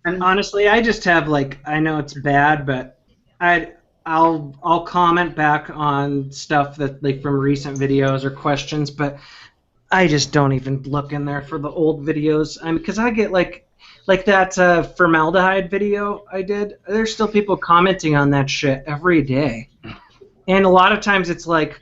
Honestly, I just have like I know it's bad, but I'll comment back on stuff that like from recent videos or questions, but I just don't even look in there for the old videos. Because I get like that formaldehyde video I did. There's still people commenting on that shit every day, and a lot of times it's like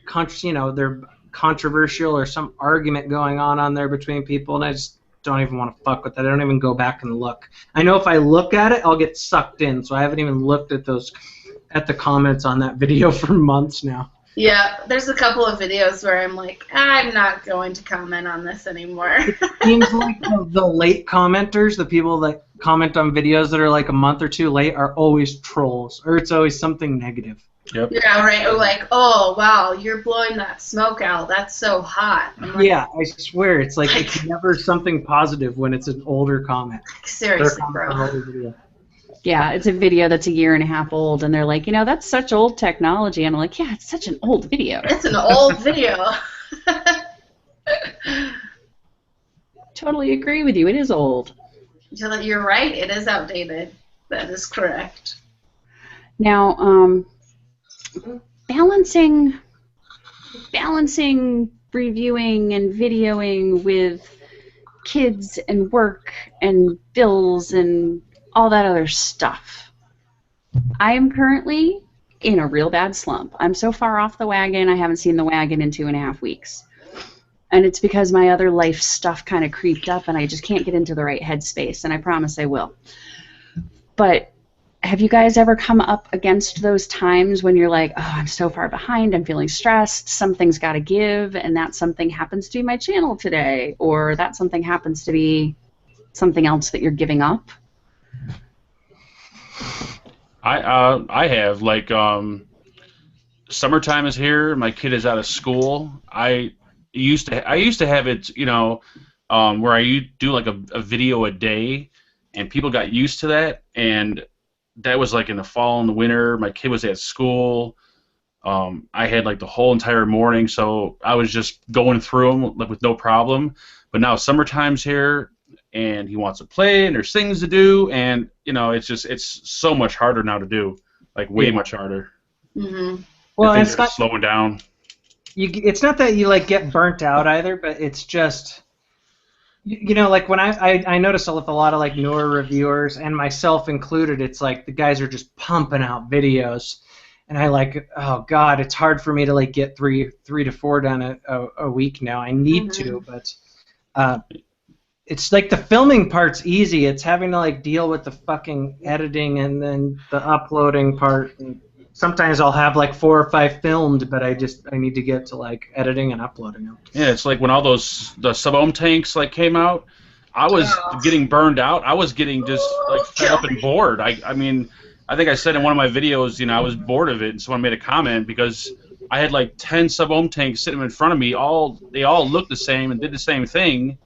they're controversial or some argument going on there between people, and I just don't even want to fuck with that. I don't even go back and look. I know if I look at it, I'll get sucked in, so I haven't even looked at the comments on that video for months now. Yeah, there's a couple of videos where I'm like, I'm not going to comment on this anymore. It seems like the late commenters, the people that comment on videos that are like a month or two late, are always trolls, or it's always something negative. Yep. Yeah, right. Or like, oh wow, you're blowing that smoke out. That's so hot. Like, yeah, I swear it's like it's never something positive when it's an older comment. Seriously, bro. Yeah, it's a video that's a year and a half old, and they're like, that's such old technology. And I'm like, yeah, it's such an old video. It's an old video. Totally agree with you. It is old. You're right. It is outdated. That is correct. Now, balancing reviewing and videoing with kids and work and bills and all that other stuff. I am currently in a real bad slump. I'm so far off the wagon, I haven't seen the wagon in 2.5 weeks. And it's because my other life stuff kind of creeped up and I just can't get into the right headspace, and I promise I will. But have you guys ever come up against those times when you're like, oh, I'm so far behind, I'm feeling stressed, something's got to give, and that something happens to be my channel today, or that something happens to be something else that you're giving up? I have, like, summertime is here, my kid is out of school. I used to have it, where I do like a video a day, and people got used to that, and that was like in the fall and the winter. My kid was at school. I had like the whole entire morning, so I was just going through them like with no problem. But now summertime's here, and he wants to play, and there's things to do, and it's so much harder now to do, like way much harder. Mm-hmm. Well, and things are slowing down. It's not that you like get burnt out either, but it's just. Like when I notice with a lot of like newer reviewers, and myself included, it's like the guys are just pumping out videos, and I like, oh god, it's hard for me to like get three to four done a week now. I need to, but it's like the filming part's easy. It's having to like deal with the fucking editing and then the uploading part. And sometimes I'll have like 4 or 5 filmed, but I need to get to like editing and uploading them. Yeah, it's like when all the sub-ohm tanks like came out, I was getting burned out. I was getting just like fed up and bored. I mean, I think I said in one of my videos, I was bored of it, and someone made a comment because I had like 10 sub-ohm tanks sitting in front of me. They all looked the same and did the same thing,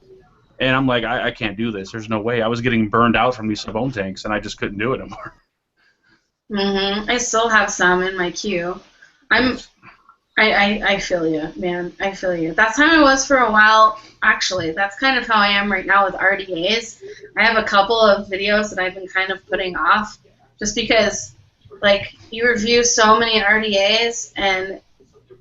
and I'm like, I can't do this. There's no way. I was getting burned out from these sub-ohm tanks, and I just couldn't do it anymore. I still have some in my queue. I feel you, man. I feel you. That's how I was for a while. Actually, that's kind of how I am right now with RDAs. I have a couple of videos that I've been kind of putting off just because, like, you review so many RDAs and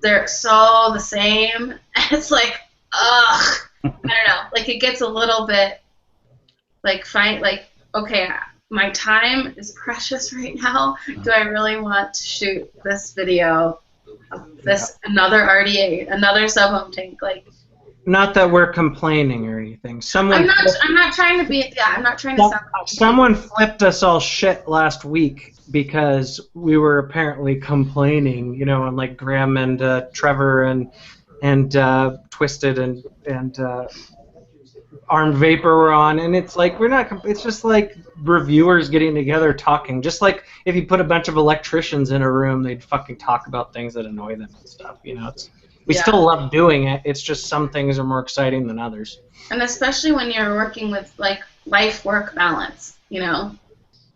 they're so the same. It's like, ugh. I don't know. Like, it gets a little bit, like, okay, my time is precious right now. Do I really want to shoot this video of another RDA, another sub-ohm tank? Like, not that we're complaining or anything. I'm not trying to be. Yeah, I'm not trying to sound. Someone flipped us all shit last week because we were apparently complaining, and like Graham and Trevor and Twisted and Armed Vapor were on, and it's like it's just like reviewers getting together talking. Just like if you put a bunch of electricians in a room, they'd fucking talk about things that annoy them and stuff. You know, we still love doing it. It's just some things are more exciting than others. And especially when you're working with like life-work balance, you know.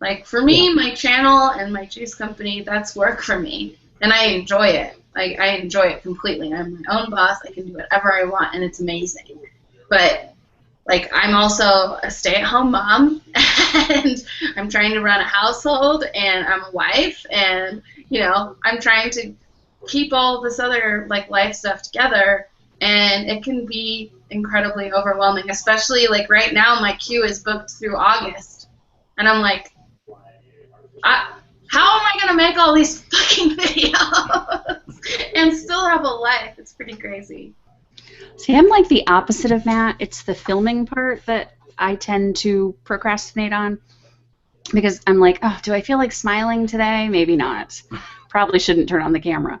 Like for me, my channel and my juice company, that's work for me, and I enjoy it. Like I enjoy it completely. I'm my own boss. I can do whatever I want, and it's amazing. But like I'm also a stay-at-home mom, and I'm trying to run a household, and I'm a wife, and you know I'm trying to keep all this other like life stuff together, and it can be incredibly overwhelming. Especially like right now, my queue is booked through August, and I'm like, how am I gonna make all these fucking videos and still have a life? It's pretty crazy. See, I'm like the opposite of Matt. It's the filming part that I tend to procrastinate on because I'm like, oh, do I feel like smiling today? Maybe not. Probably shouldn't turn on the camera.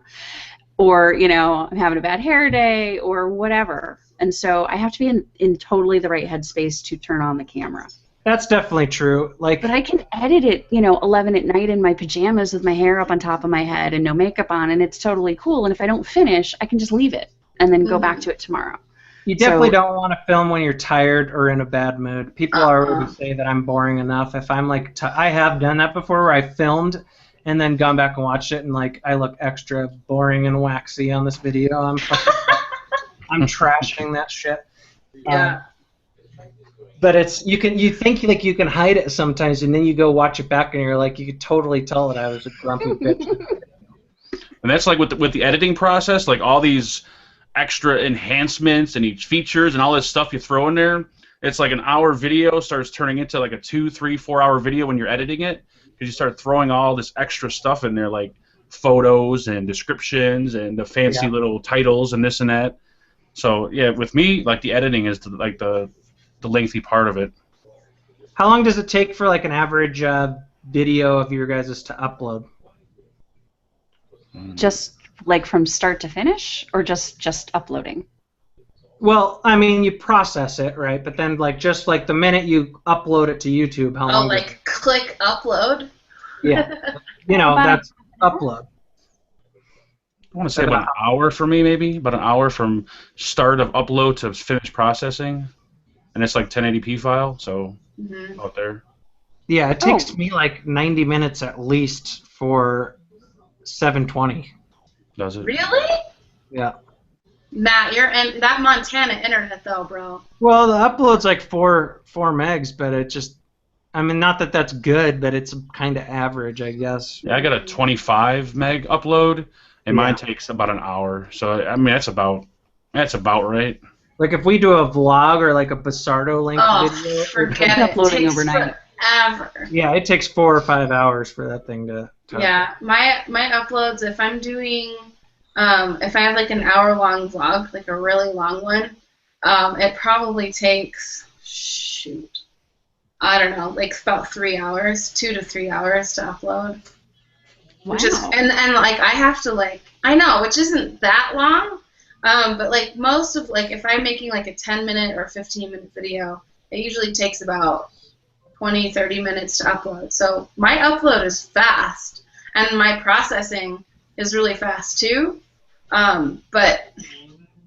Or, you know, I'm having a bad hair day or whatever. And so I have to be in totally the right headspace to turn on the camera. That's definitely true. Like, but I can edit it, you know, 11 at night in my pajamas with my hair up on top of my head and no makeup on, and it's totally cool. And if I don't finish, I can just leave it and then go back to it tomorrow. You definitely don't want to film when you're tired or in a bad mood. People already say that I'm boring enough. If I'm like, I have done that before where I filmed and then gone back and watched it and like I look extra boring and waxy on this video. I'm trashing that shit. Yeah. But it's you think like you can hide it sometimes, and then you go watch it back and you're like, you could totally tell that I was a grumpy bitch. And that's like with the editing process, like all these extra enhancements and each features and all this stuff you throw in there. It's like an hour video starts turning into like a 2, 3, 4 hour video when you're editing it because you start throwing all this extra stuff in there, like photos and descriptions and the fancy little titles and this and that. So yeah, with me, like the editing is like the lengthy part of it. How long does it take for like an average video of your guys' to upload? Just like from start to finish, or just uploading? Well, I mean, you process it, right? But then, like, just like the minute you upload it to YouTube, how long? Oh, like click upload. Yeah, you know that's upload. I want to say about an hour for me, maybe about an hour from start of upload to finish processing, and it's like 1080p file, so out there. Yeah, it takes me like 90 minutes at least for 720. Does it? Really? Yeah. Matt, you're in that Montana internet though, bro. Well, the upload's like 4 megs, but it just, I mean, not that that's good, but it's kind of average, I guess. Yeah, I got a 25 meg upload, and mine takes about an hour. So I mean, that's about right. Like if we do a vlog or like a Basardo link video, forget it. Uploading It takes overnight. forever. Yeah, it takes 4 or 5 hours for that thing to. Yeah, my uploads, if I'm doing, if I have like an hour-long vlog, like a really long one, it probably takes, I don't know, like about 3 hours, 2 to 3 hours to upload. Wow. Which is, and like I have to like, I know, which isn't that long, but like most of, like if I'm making like a 10-minute or 15-minute video, it usually takes about 20, 30 minutes to upload. So my upload is fast, and my processing is really fast too. But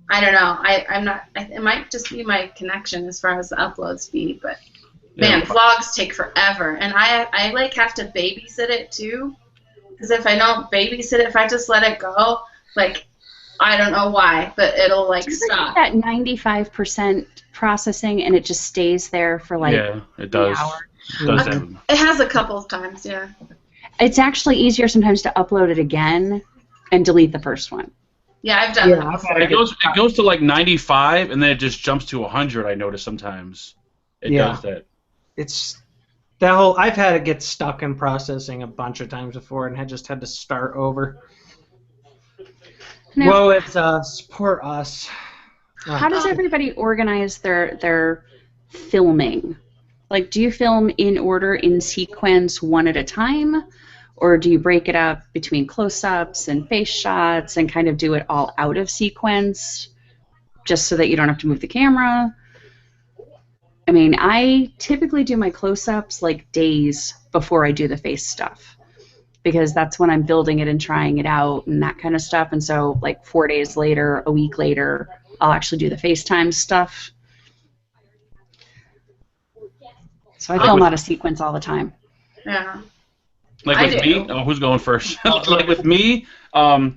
I don't know. I'm not. It might just be my connection as far as the upload speed. But man, vlogs take forever, and I like have to babysit it too. Because if I don't babysit it, if I just let it go, like I don't know why, but it'll like stop. That 95% processing, and it just stays there for like it does. an hour. It has a couple of times, yeah. It's actually easier sometimes to upload it again and delete the first one. Yeah, I've done that. It goes to like 95, and then it just jumps to 100. I notice sometimes it does that. It's that whole. I've had it get stuck in processing a bunch of times before, and had to start over. Now, Whoa, it's support us. How does everybody organize their filming? Like, do you film in order, in sequence, one at a time? Or do you break it up between close-ups and face shots and kind of do it all out of sequence just so that you don't have to move the camera? I mean, I typically do my close-ups like days before I do the face stuff, because that's when I'm building it and trying it out and that kind of stuff. And so like 4 days later, a week later, I'll actually do the FaceTime stuff. So I film out of sequence all the time. Yeah. Like with me, who's going first? Like with me, how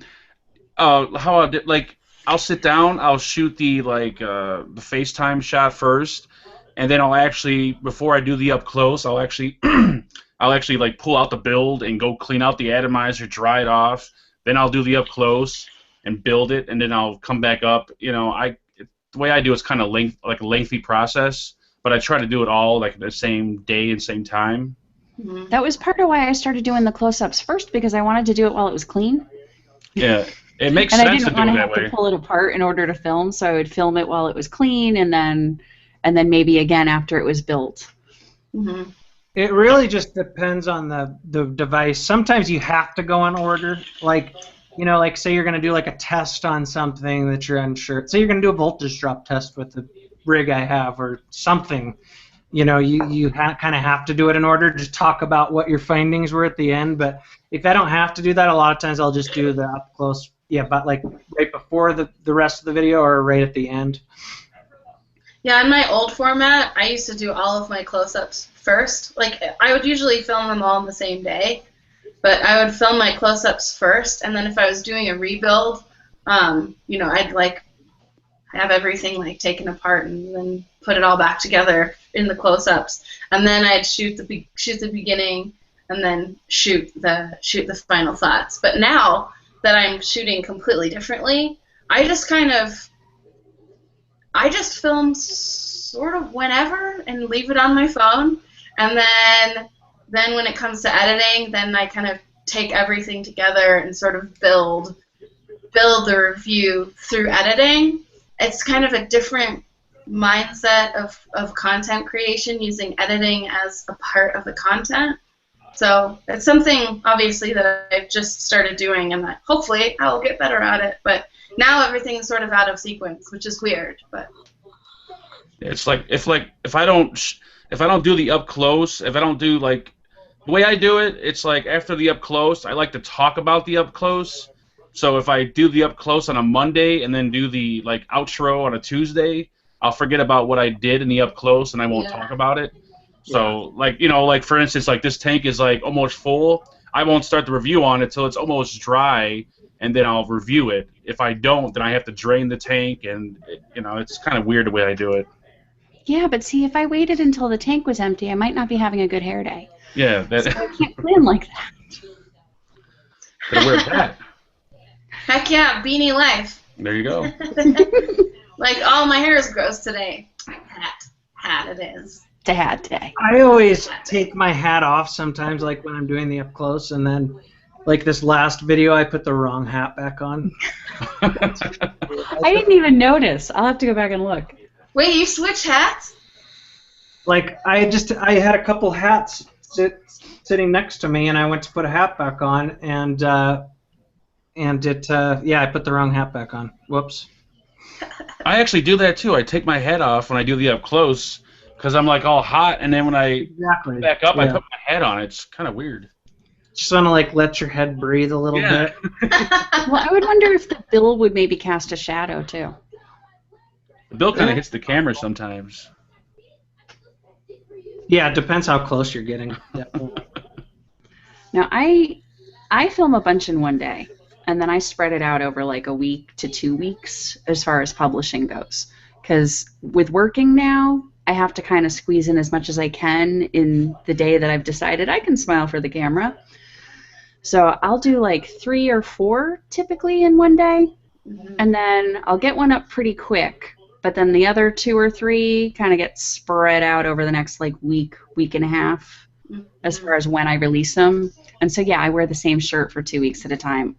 I did, like I'll sit down, I'll shoot the the FaceTime shot first, and then I'll actually, before I do the up close, I'll actually I'll actually like pull out the build and go clean out the atomizer, dry it off. Then I'll do the up close and build it, and then I'll come back up. You know, the way I do it's kind of like a lengthy process, but I try to do it all like the same day and same time. That was part of why I started doing the close-ups first, because I wanted to do it while it was clean. Yeah, it makes and sense I to didn't do it want to that have way. to pull it apart in order to film, so I would film it while it was clean, and then maybe again after it was built. Mm-hmm. It really just depends on the device. Sometimes you have to go in order. Like, you know, like say you're going to do like a test on something that you're unsure. Say you're going to do a voltage drop test with the rig I have or something. You know, you kind of have to do it in order to talk about what your findings were at the end. But if I don't have to do that, a lot of times I'll just do the up close. Yeah, but like right before the rest of the video or right at the end. Yeah, in my old format, I used to do all of my close-ups first. Like, I would usually film them all in the same day, but I would film my close-ups first, and then if I was doing a rebuild, you know, I'd like have everything like taken apart and then put it all back together in the close-ups, and then I'd shoot the beginning and then shoot the final thoughts. But now that I'm shooting completely differently, I just film sort of whenever and leave it on my phone, and then when it comes to editing, then I kind of take everything together and sort of build the review through editing. It's kind of a different mindset of content creation, using editing as a part of the content. So it's something, obviously, that I've just started doing, and that hopefully I'll get better at it. But now everything's sort of out of sequence, which is weird. But it's like if I don't do the up close, if I don't do like the way I do it, it's like after the up close, I like to talk about the up close. So if I do the up close on a Monday and then do the like outro on a Tuesday, I'll forget about what I did in the up close and I won't talk about it. So like, you know, like for instance, like this tank is like almost full. I won't start the review on it till it's almost dry, and then I'll review it. If I don't, then I have to drain the tank, and you know, it's kind of weird the way I do it. Yeah, but see, if I waited until the tank was empty, I might not be having a good hair day. Yeah, that. So I can't plan like that. Better wear that. heck yeah, beanie life. There you go. Like, oh, my hair is gross today. Hat it is. It's a hat day. I always take my hat off sometimes, like when I'm doing the up close, and then, like this last video, I put the wrong hat back on. I didn't even notice. I'll have to go back and look. Wait, you switch hats? Like I had a couple hats sitting next to me, and I went to put a hat back on, and I put the wrong hat back on. Whoops. I actually do that too. I take my head off when I do the up close because I'm like all hot, and then when I back up, I put my head on. It's kind of weird. Just want to like let your head breathe a little bit. Well, I would wonder if the bill would maybe cast a shadow too. The bill kind of hits the camera sometimes. Yeah, it depends how close you're getting. Now, I film a bunch in one day, and then I spread it out over like a week to 2 weeks as far as publishing goes. Because with working now, I have to kind of squeeze in as much as I can in the day that I've decided I can smile for the camera. So I'll do like 3 or 4 typically in one day, and then I'll get one up pretty quick. But then the other 2 or 3 kind of get spread out over the next like week and a half as far as when I release them. And so, yeah, I wear the same shirt for 2 weeks at a time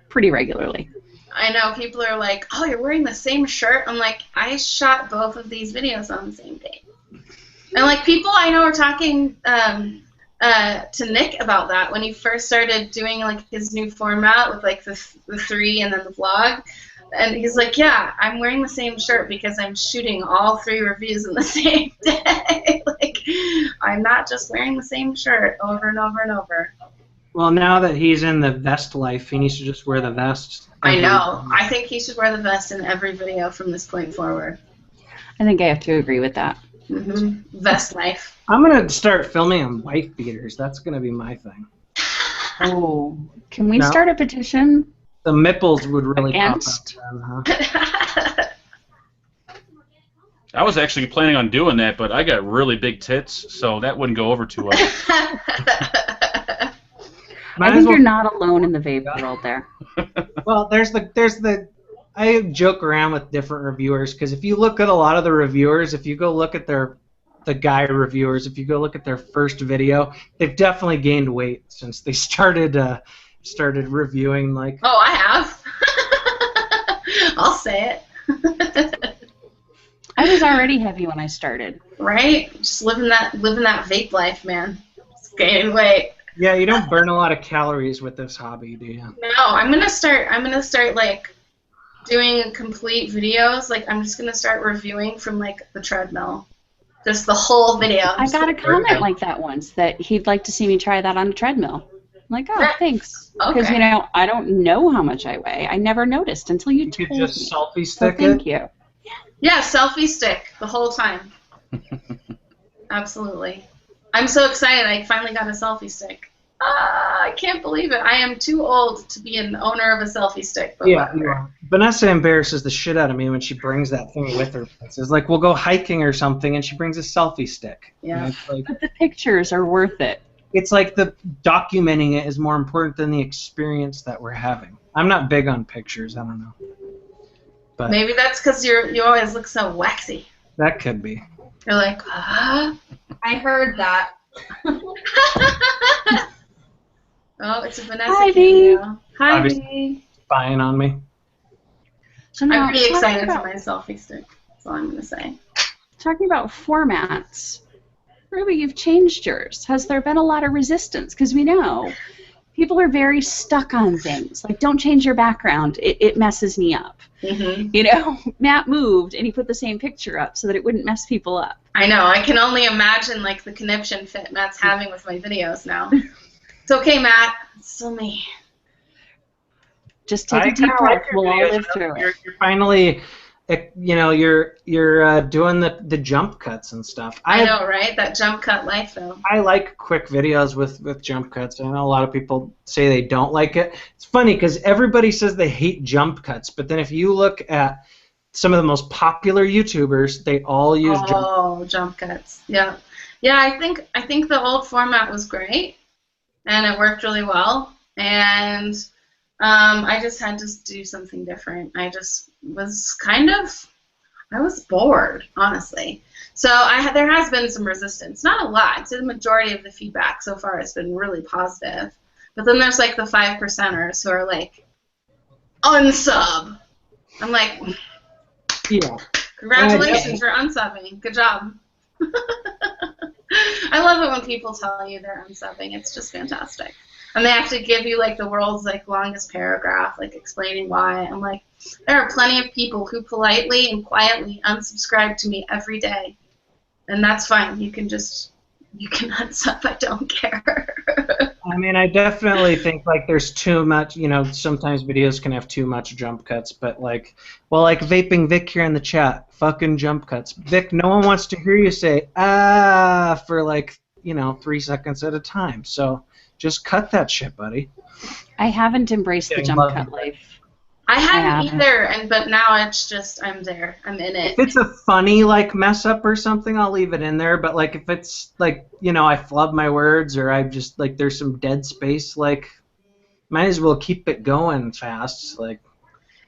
pretty regularly. I know, people are like, oh, you're wearing the same shirt? I'm like, I shot both of these videos on the same day. And like people I know are talking to Nick about that when he first started doing like his new format with like the 3 and then the vlog. And he's like, yeah, I'm wearing the same shirt because I'm shooting all 3 reviews in the same day. Like, I'm not just wearing the same shirt over and over and over. Well, now that he's in the vest life, he needs to just wear the vest. I know. I think he should wear the vest in every video from this point forward. I think I have to agree with that. Vest life. I'm going to start filming on wife beaters. That's going to be my thing. Oh, can we start a petition? The nipples would really Against? pop out then, huh? I was actually planning on doing that, but I got really big tits, so that wouldn't go over too well. I think you're not alone in the vape world there. Well, I joke around with different reviewers because if you look at a lot of the reviewers, if you go look at the guy reviewers, if you go look at their first video, they've definitely gained weight since they started reviewing. Like, oh, I have. I'll say it. I was already heavy when I started. Right? Just living that vape life, man. Just gaining weight. Yeah, you don't burn a lot of calories with this hobby, do you? No, I'm gonna start like doing complete videos. Like, I'm just gonna start reviewing from like the treadmill, just the whole video. I got a comment like that once, that he'd like to see me try that on a treadmill. I'm like, oh, thanks, because Okay. you know I don't know how much I weigh. I never noticed until you told could just me. selfie So stick thank it. you. Yeah, selfie stick the whole time. Absolutely. I'm so excited. I finally got a selfie stick. I can't believe it. I am too old to be an owner of a selfie stick. But Yeah, whatever. you are. Vanessa embarrasses the shit out of me when she brings that thing with her. It's like, we'll go hiking or something, and she brings a selfie stick. Yeah. And it's like, But the pictures are worth it. it's like the documenting it is more important than the experience that we're having. I'm not big on pictures. I don't know. But Maybe that's because you always look so waxy. that could be. You're like, I heard that. oh, it's a Vanessa Hi, video. Hi, Obviously. V. Spying on me. So now, I'm pretty excited talking for my selfie stick. That's all I'm going to say. about formats, Ruby, you've changed yours. Has there been a lot of resistance? Because we know people are very stuck on things. Like, don't change your background. It messes me up. Mm-hmm. You know, Matt moved and he put the same picture up so that it wouldn't mess people up. I know. I can only imagine like the conniption fit Matt's having with my videos now. It's okay, Matt. It's still me. Just take a deep breath. We'll all live through it. You're finally, you're doing the jump cuts and stuff. I know, right? That jump cut life, though. I like quick videos with jump cuts. I know a lot of people say they don't like it. It's funny because everybody says they hate jump cuts, but then if you look at some of the most popular YouTubers, they all use jump cuts. Yeah, yeah. I think the old format was great, and it worked really well. And I just had to do something different. I just was I was bored, honestly. So there has been some resistance. Not a lot. So the majority of the feedback so far has been really positive. But then there's like the 5%ers who are like, unsub. I'm like, yeah. congratulations for unsubbing. Good job. I love it when people tell you they're unsubbing. It's just fantastic. And they have to give you like the world's like longest paragraph, like explaining why. I'm like, there are plenty of people who politely and quietly unsubscribe to me every day, and that's fine. You can unsub. I don't care. I mean, I definitely think like there's too much. You know, sometimes videos can have too much jump cuts, but like Vaping Vic here in the chat, fucking jump cuts. Vic, no one wants to hear you say for like 3 seconds at a time. So just cut that shit, buddy. I haven't embraced the jump cut life. I hadn't either, but now it's just I'm there. I'm in it. If it's a funny like mess up or something, I'll leave it in there. But like if it's like I flub my words or I just like there's some dead space, like might as well keep it going fast. Like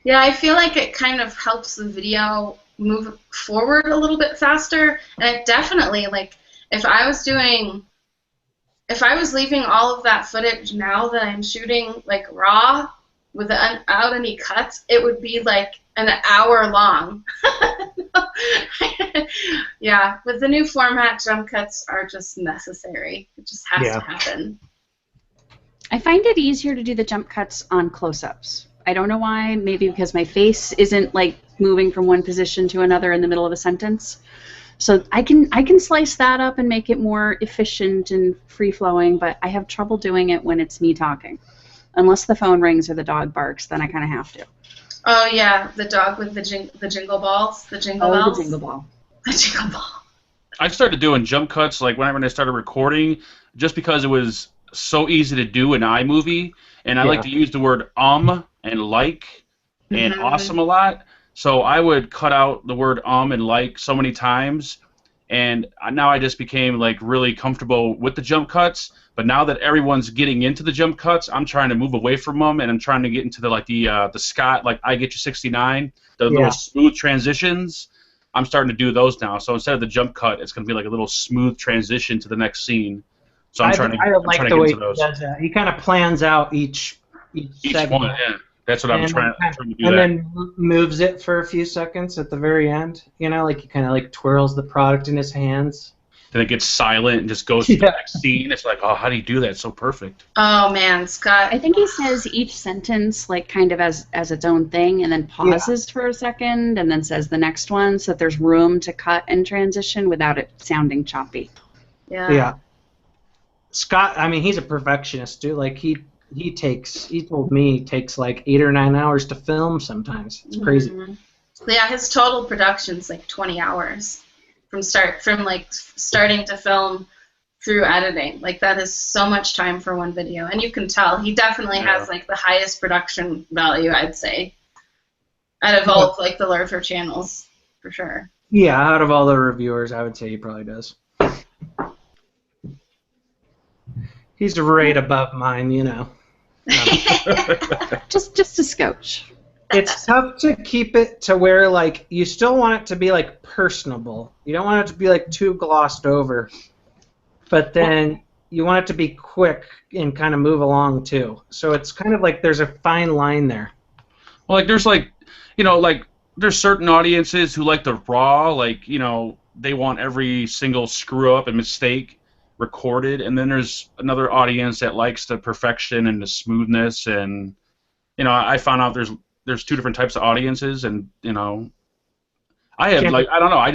yeah, I feel like it kind of helps the video move forward a little bit faster, and it definitely like if I was leaving all of that footage now that I'm shooting like raw without any cuts, it would be like an hour long. Yeah, with the new format, jump cuts are just necessary. It just has to happen. I find it easier to do the jump cuts on close-ups. I don't know why. Maybe because my face isn't like moving from one position to another in the middle of a sentence. So I can slice that up and make it more efficient and free flowing, but I have trouble doing it when it's me talking. Unless the phone rings or the dog barks, then I kind of have to. Oh yeah, the dog with the jingle balls, the jingle bells. The jingle ball. The jingle ball. I started doing jump cuts like when I started recording, just because it was so easy to do in iMovie, and I like to use the word and like and awesome a lot. So I would cut out the word and like so many times, and now I just became like really comfortable with the jump cuts. But now that everyone's getting into the jump cuts, I'm trying to move away from them, and I'm trying to get into the Scott, like I Get You 69, the little smooth transitions. I'm starting to do those now. So instead of the jump cut, it's going to be like a little smooth transition to the next scene. So I'm trying to get into those. He does that. He kind of plans out each segment. One, yeah. That's what I'm trying to do. And then moves it for a few seconds at the very end. You know, like he kind of like twirls the product in his hands. Then it gets silent and just goes to the next scene. It's like, oh, how do you do that? It's so perfect. Oh man, Scott. I think he says each sentence like kind of as its own thing, and then pauses for a second, and then says the next one, so that there's room to cut and transition without it sounding choppy. Yeah. Yeah. Scott, I mean, he's a perfectionist, dude. Like he told me it takes like 8 or 9 hours to film sometimes. It's crazy. Yeah, his total production's like 20 hours from starting to film through editing. Like that is so much time for one video, and you can tell he definitely has like the highest production value, I'd say, out of all of like the larger channels, for sure. Yeah, out of all the reviewers, I would say he probably does. He's right above mine, you know. Just a scotch. It's tough to keep it to where like you still want it to be like personable. You don't want it to be like too glossed over, but then you want it to be quick and kind of move along too. So it's kind of like there's a fine line there. Well, like there's like, you know, like there's certain audiences who like the raw, like, you know, they want every single screw up and mistake recorded, and then there's another audience that likes the perfection and the smoothness. And you know, I found out there's two different types of audiences, and you know, I have like, I don't know, I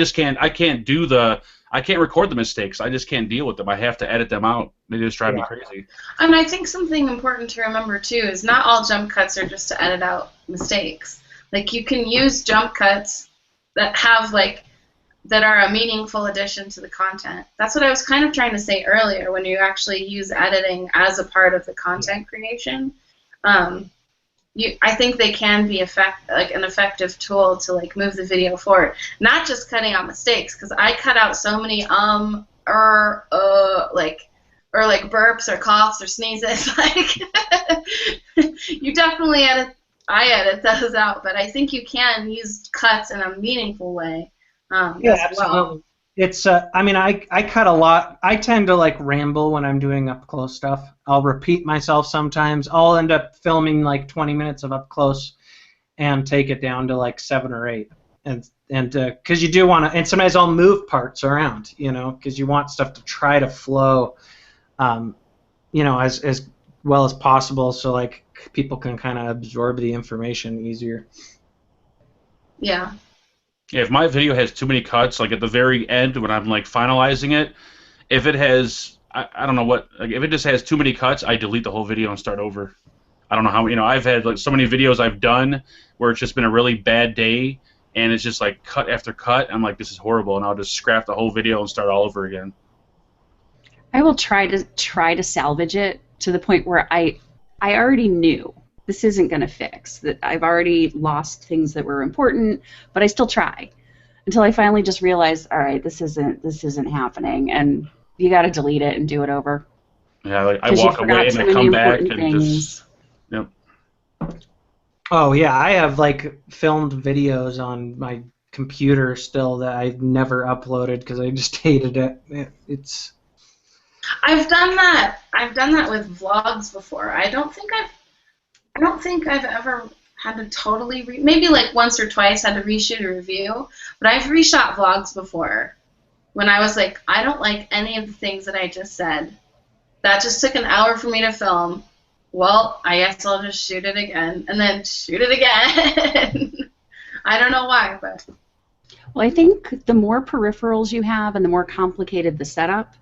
can't record the mistakes. I just can't deal with them. I have to edit them out. They just drive me crazy. And I think something important to remember too is not all jump cuts are just to edit out mistakes. Like you can use jump cuts that have like that are a meaningful addition to the content. That's what I was kind of trying to say earlier when you actually use editing as a part of the content creation. I think they can be an effective tool to like move the video forward. Not just cutting out mistakes, because I cut out so many or burps or coughs or sneezes. Like you definitely I edit those out, but I think you can use cuts in a meaningful way. Absolutely. It's I mean, I cut a lot. I tend to like ramble when I'm doing up close stuff. I'll repeat myself sometimes. I'll end up filming like 20 minutes of up close and take it down to like 7 or 8. And because you do want to, and sometimes I'll move parts around, you know, because you want stuff to try to flow, you know, as well as possible, so like people can kind of absorb the information easier. Yeah. Yeah, if my video has too many cuts, like at the very end when I'm like finalizing it, if it has, I don't know what, like if it just has too many cuts, I delete the whole video and start over. I don't know how, you know, I've had like so many videos I've done where it's just been a really bad day and it's just like cut after cut. I'm like, this is horrible, and I'll just scrap the whole video and start all over again. I will try to salvage it to the point where I already knew this isn't going to fix. That I've already lost things that were important, but I still try until I finally just realize, all right, this isn't happening, and you got to delete it and do it over. Yeah, like I walk away and I come back and just, yep. Oh yeah, I have like filmed videos on my computer still that I've never uploaded because I just hated it. It's. I've done that. I've done that with vlogs before. I don't think I've ever had to totally maybe like once or twice had to reshoot a review, but I've reshot vlogs before when I was like, I don't like any of the things that I just said. That just took an hour for me to film. well, I guess I'll just shoot it again, and then shoot it again. I don't know why, but. Well, I think the more peripherals you have and the more complicated the setup,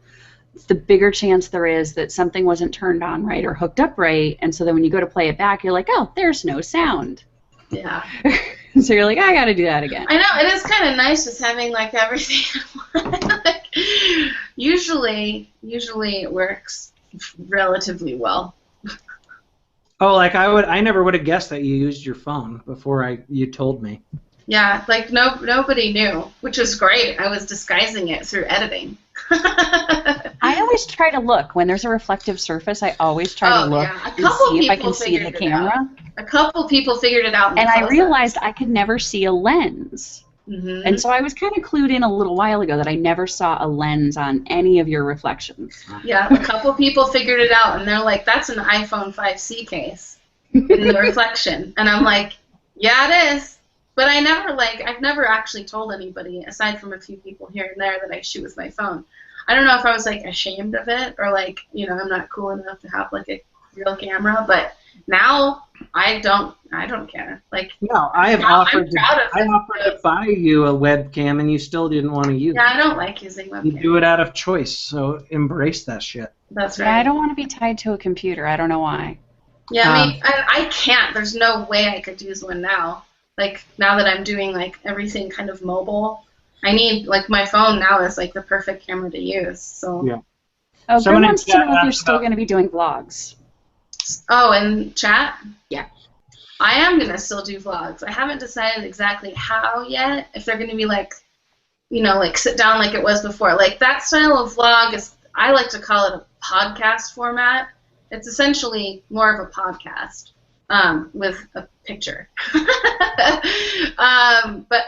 the bigger chance there is that something wasn't turned on right or hooked up right, and so then when you go to play it back, you're like, oh, there's no sound. Yeah. So you're like, I got to do that again. I know, it is kind of nice just having, like, everything. Like, usually it works relatively well. Oh, like I never would have guessed that you used your phone before you told me. Yeah, like nobody knew, which was great. I was disguising it through editing. I always try to look when there's a reflective surface. I always try to look yeah. and see if I can see the camera. A couple people figured it out. And I realized I could never see a lens. Mm-hmm. And so I was kind of clued in a little while ago that I never saw a lens on any of your reflections. Yeah, a couple people figured it out, and they're like, that's an iPhone 5C case in the reflection. And I'm like, yeah, it is. But I've never actually told anybody, aside from a few people here and there, that I shoot with my phone. I don't know if I was, like, ashamed of it or, like, you know, I'm not cool enough to have, like, a real camera. But now I don't care. Like, no, I offered to buy you a webcam, and you still didn't want to use it. Yeah, I don't like using webcams. You do it out of choice, so embrace that shit. That's right. Yeah, I don't want to be tied to a computer. I don't know why. Yeah, I mean, I can't. There's no way I could use one now. Like, now that I'm doing, like, everything kind of mobile, I need, like, my phone now is, like, the perfect camera to use, so. Yeah. Oh, Grim wants to know if you're still going to be doing vlogs. Oh, in chat? Yeah. I am going to still do vlogs. I haven't decided exactly how yet, if they're going to be, like, you know, like, sit down like it was before. Like, that style of vlog is, I like to call it a podcast format. It's essentially more of a podcast. With a picture. But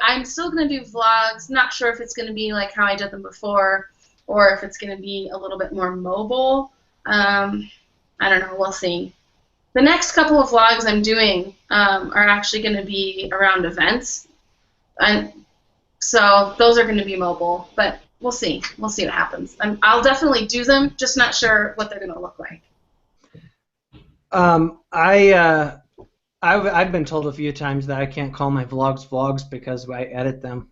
I'm still going to do vlogs. Not sure if it's going to be like how I did them before or if it's going to be a little bit more mobile. I don't know. We'll see. The next couple of vlogs I'm doing are actually going to be around events. And so those are going to be mobile, but we'll see. We'll see what happens. I'll definitely do them, just not sure what they're going to look like. I've been told a few times that I can't call my vlogs because I edit them.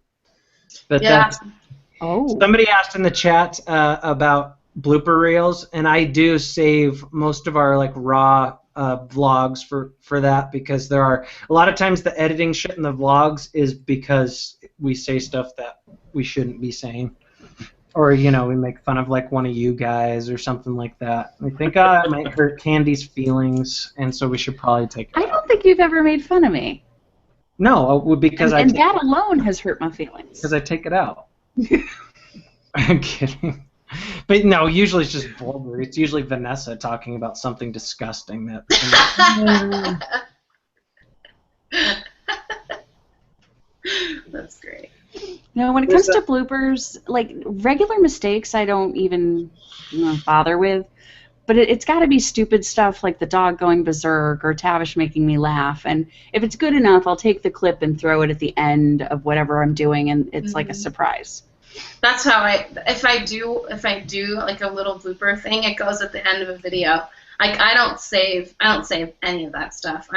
But yeah. Somebody asked in the chat about blooper reels, and I do save most of our, like, raw vlogs for that, because there are a lot of times the editing shit in the vlogs is because we say stuff that we shouldn't be saying. Or, you know, we make fun of, like, one of you guys or something like that. We think, it might hurt Candy's feelings, and so we should probably take it I don't think you've ever made fun of me. No, because and that alone has hurt my feelings. Because I take it out. I'm kidding. But no, usually it's just vulgar. It's usually Vanessa talking about something disgusting that... That's great. No, when it comes to bloopers, like, regular mistakes I don't even bother with, but it's got to be stupid stuff like the dog going berserk or Tavish making me laugh, and if it's good enough, I'll take the clip and throw it at the end of whatever I'm doing, and it's like a surprise. That's how if I do like a little blooper thing, it goes at the end of a video. Like, I don't save any of that stuff.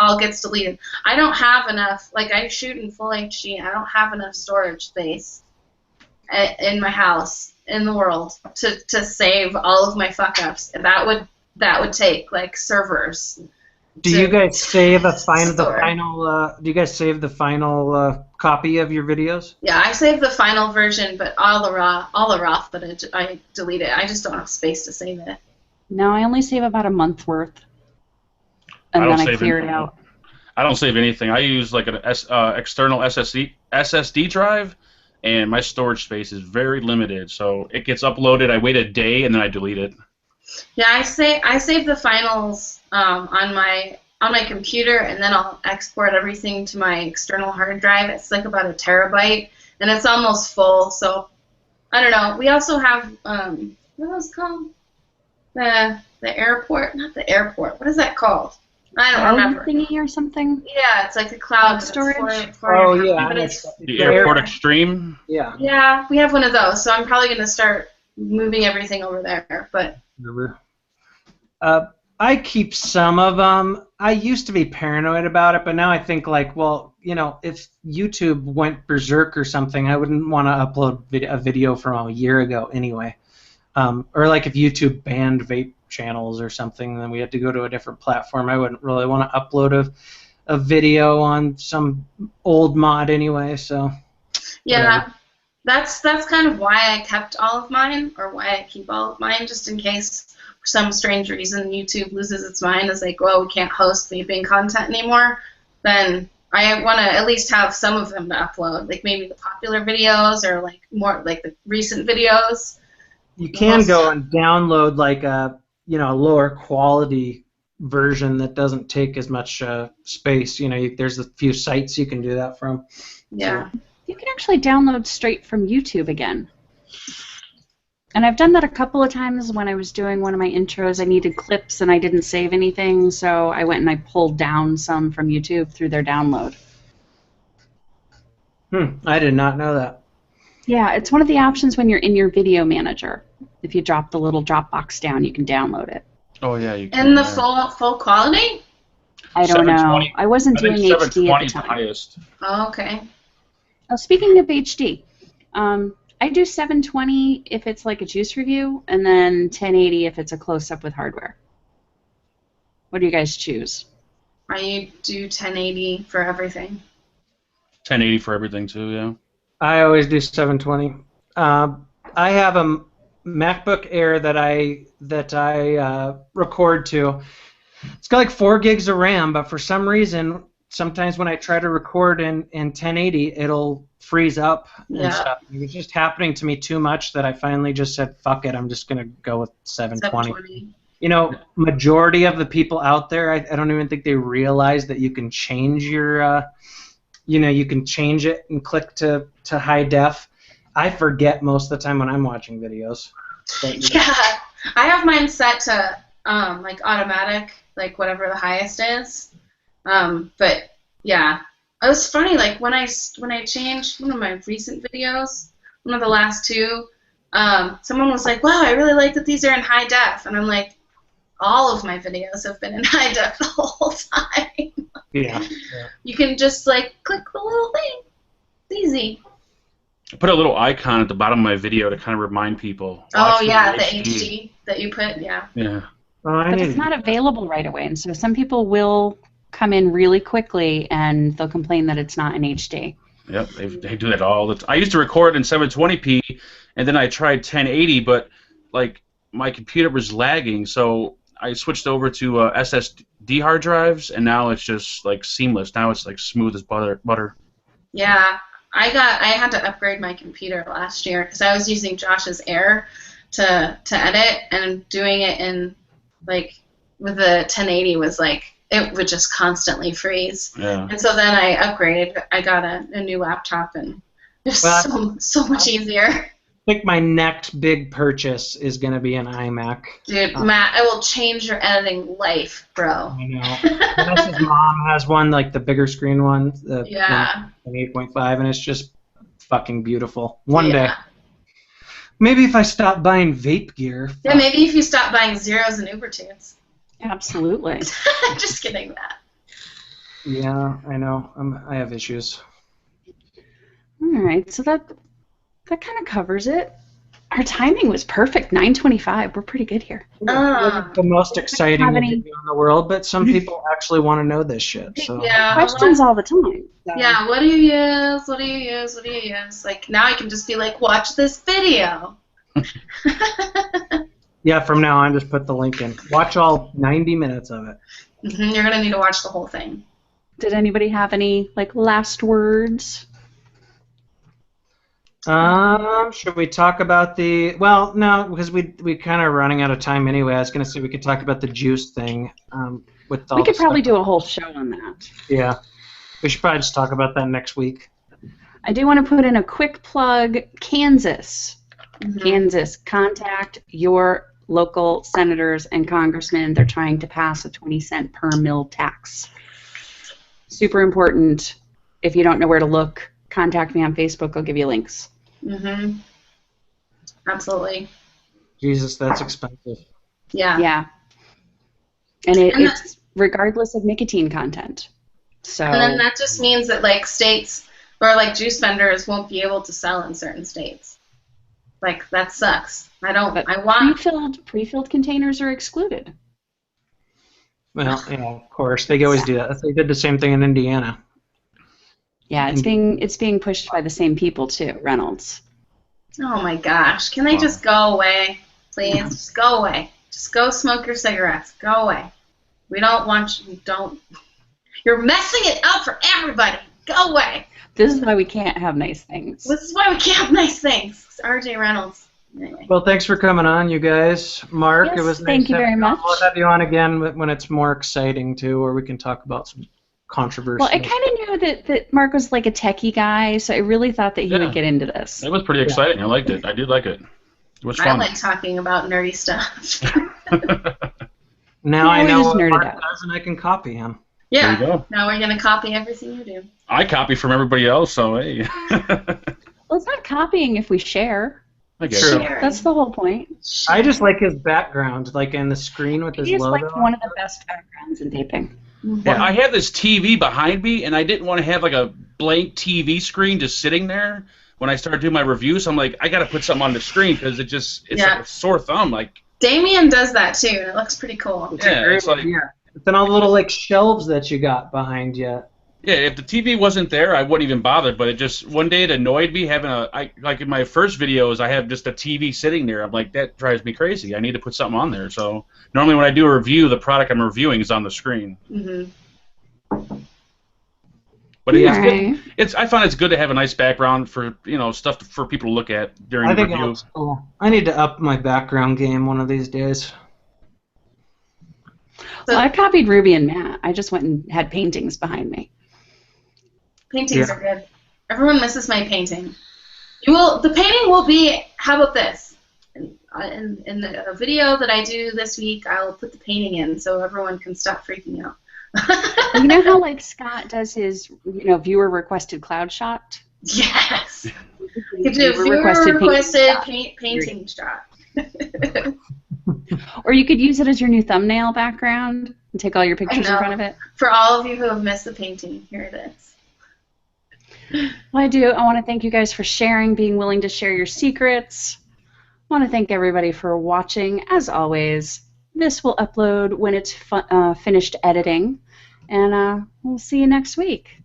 All gets deleted. I don't have enough. Like, I shoot in full HD. I don't have enough storage space in my house, in the world, to save all of my fuck ups. That would take, like, servers. Do you guys save the final copy of your videos? Yeah, I save the final version, but all the raw footage I delete it. I just don't have space to save it. No, I only save about a month's worth, and then I clear it out. I don't save anything. I use, like, an external SSD drive, and my storage space is very limited. So it gets uploaded. I wait a day, and then I delete it. Yeah, I save the finals on my computer, and then I'll export everything to my external hard drive. It's like about 1 terabyte, and it's almost full. So I don't know. We also have what are those called? The airport, not the airport. What is that called? I don't remember. Thingy or something? Yeah, it's like a cloud storage. The Airport Extreme. Yeah. Yeah, we have one of those. So I'm probably going to start moving everything over there. But I keep some of them. I used to be paranoid about it, but now I think like, well, you know, if YouTube went berserk or something, I wouldn't want to upload a video from a year ago anyway. Or like if YouTube banned vape channels or something, then we had to go to a different platform. I wouldn't really want to upload a video on some old mod anyway. So Yeah, whatever. that's kind of why I kept all of mine, or why I keep all of mine, just in case for some strange reason YouTube loses its mind, is like, well, we can't host vaping content anymore. Then I want to at least have some of them to upload, like maybe the popular videos or like more like the recent videos. You can go and download like a lower quality version that doesn't take as much space. You know, there's a few sites you can do that from. Yeah. So, You can actually download straight from YouTube again. And I've done that a couple of times when I was doing one of my intros. I needed clips and I didn't save anything, so I went and I pulled down some from YouTube through their download. I did not know that. Yeah, it's one of the options when you're in your video manager. If you drop the little Dropbox down, you can download it. Oh yeah, you can. In the full quality? I don't know. 720. I wasn't I think doing HD at 720 the is the time. highest. Oh, okay. Oh, speaking of HD, I do 720 if it's like a juice review, and then 1080 if it's a close-up with hardware. What do you guys choose? I do 1080 for everything. 1080 for everything too. Yeah. I always do 720. I have a MacBook Air that I record to. It's got like 4 gigs of RAM, but for some reason, sometimes when I try to record in 1080, it'll freeze up and stuff. It was just happening to me too much that I finally just said, fuck it, I'm just going to go with 720. You know, majority of the people out there, I don't even think they realize that you can change your, you can change it and click to high def. I forget most of the time when I'm watching videos. But, Yeah, I have mine set to like automatic, like whatever the highest is. But yeah, it was funny. Like when I changed one of my recent videos, one of the last two, someone was like, "Wow, I really like that these are in high def," and I'm like, "All of my videos have been in high def the whole time." yeah. You can just like click the little thing. It's easy. I put a little icon at the bottom of my video to kind of remind people. Oh watch yeah, in the HD that you put. Yeah. Yeah. But it's not available right away, and so some people will come in really quickly and they'll complain that it's not in HD. Yep, they do that all the time. I used to record in 720p, and then I tried 1080, but like my computer was lagging, so I switched over to SSD hard drives, and now it's just like seamless. Now it's like smooth as butter. Yeah, I had to upgrade my computer last year because I was using Josh's Air to edit, and doing it in like with the 1080 was like it would just constantly freeze. Yeah. And so then I upgraded. I got a new laptop, and it was so much easier. I think my next big purchase is going to be an iMac. Dude, Matt, I will change your editing life, bro. I know. Vanessa's mom has one, like the bigger screen one, the 8.5, and it's just fucking beautiful. One day. Maybe if I stop buying vape gear. Yeah, maybe if you stop buying zeros and Ubertunes. Absolutely. Just kidding, Matt. Yeah, I know. I have issues. All right, so that kind of covers it. Our timing was perfect, 9:25. We're pretty good here. It wasn't the most exciting video in the world, but some people actually want to know this shit. So. Yeah. Questions all the time. So. Yeah, what do you use? What do you use? What do you use? Like, now I can just be like, watch this video. Yeah, from now on, just put the link in. Watch all 90 minutes of it. You're going to need to watch the whole thing. Did anybody have any, like, last words? Should we talk about the... Well, no, because we kind of running out of time anyway. I was going to say we could talk about the juice thing. With all we could probably do a whole show on that. Yeah. We should probably just talk about that next week. I do want to put in a quick plug. Kansas. Kansas, contact your local senators and congressmen. They're trying to pass a 20-cent per mil tax. Super important. If you don't know where to look, contact me on Facebook. I'll give you links. Absolutely. Jesus, that's expensive. Yeah. Yeah. And And it's regardless of nicotine content. So. And then that just means that like states or like juice vendors won't be able to sell in certain states. Like that sucks. Pre-filled containers are excluded. Well, yeah, of course they always do that. They did the same thing in Indiana. Yeah, it's being pushed by the same people too, Reynolds. Oh my gosh! Can they just go away, please? Just go away. Just go smoke your cigarettes. Go away. We don't want you. Don't. You're messing it up for everybody. Go away. This is why we can't have nice things. This is why we can't have nice things. It's R.J. Reynolds. Anyway. Well, thanks for coming on, you guys. Mark, Yes, it was nice. thank you very much. We'll have you on again when it's more exciting too, or we can talk about some controversy. Well, I kind of knew that Mark was like a techie guy, so I really thought that he would get into this. It was pretty exciting. I liked it. I did like it. It was fun. I like talking about nerdy stuff. Now I know what Mark out. does, and I can copy him. Yeah. There you go. Now we're gonna copy everything you do. I copy from everybody else, so hey. Well, it's not copying if we share. I guess. True. That's the whole point. I just like his background, like in the screen with his He's logo. like one of the best backgrounds in vaping. Yeah, I have this TV behind me, and I didn't want to have like a blank TV screen just sitting there when I started doing my reviews. So I'm like, I got to put something on the screen because it's like a sore thumb. Like Damien does that too, and it looks pretty cool. Yeah, it's like Then all the little like shelves that you got behind you. yeah. If the TV wasn't there, I wouldn't even bother. But it just one day it annoyed me having like in my first videos, I have just a TV sitting there. I'm like, that drives me crazy. I need to put something on there. So normally when I do a review, the product I'm reviewing is on the screen. Mhm. But I find it's good to have a nice background for stuff for people to look at during the review. Looks cool. I need to up my background game one of these days. Well, I copied Ruby and Matt. I just went and had paintings behind me. Paintings are good. Everyone misses my painting. The painting will be. How about this? In the video that I do this week, I'll put the painting in so everyone can stop freaking out. You know how like Scott does his viewer requested cloud shot? Yes. You could do a viewer requested painting shot. Or you could use it as your new thumbnail background and take all your pictures in front of it. For all of you who have missed the painting, here it is. Well, I want to thank you guys for sharing, being willing to share your secrets. I want to thank everybody for watching. As always, this will upload when it's finished editing, and we'll see you next week.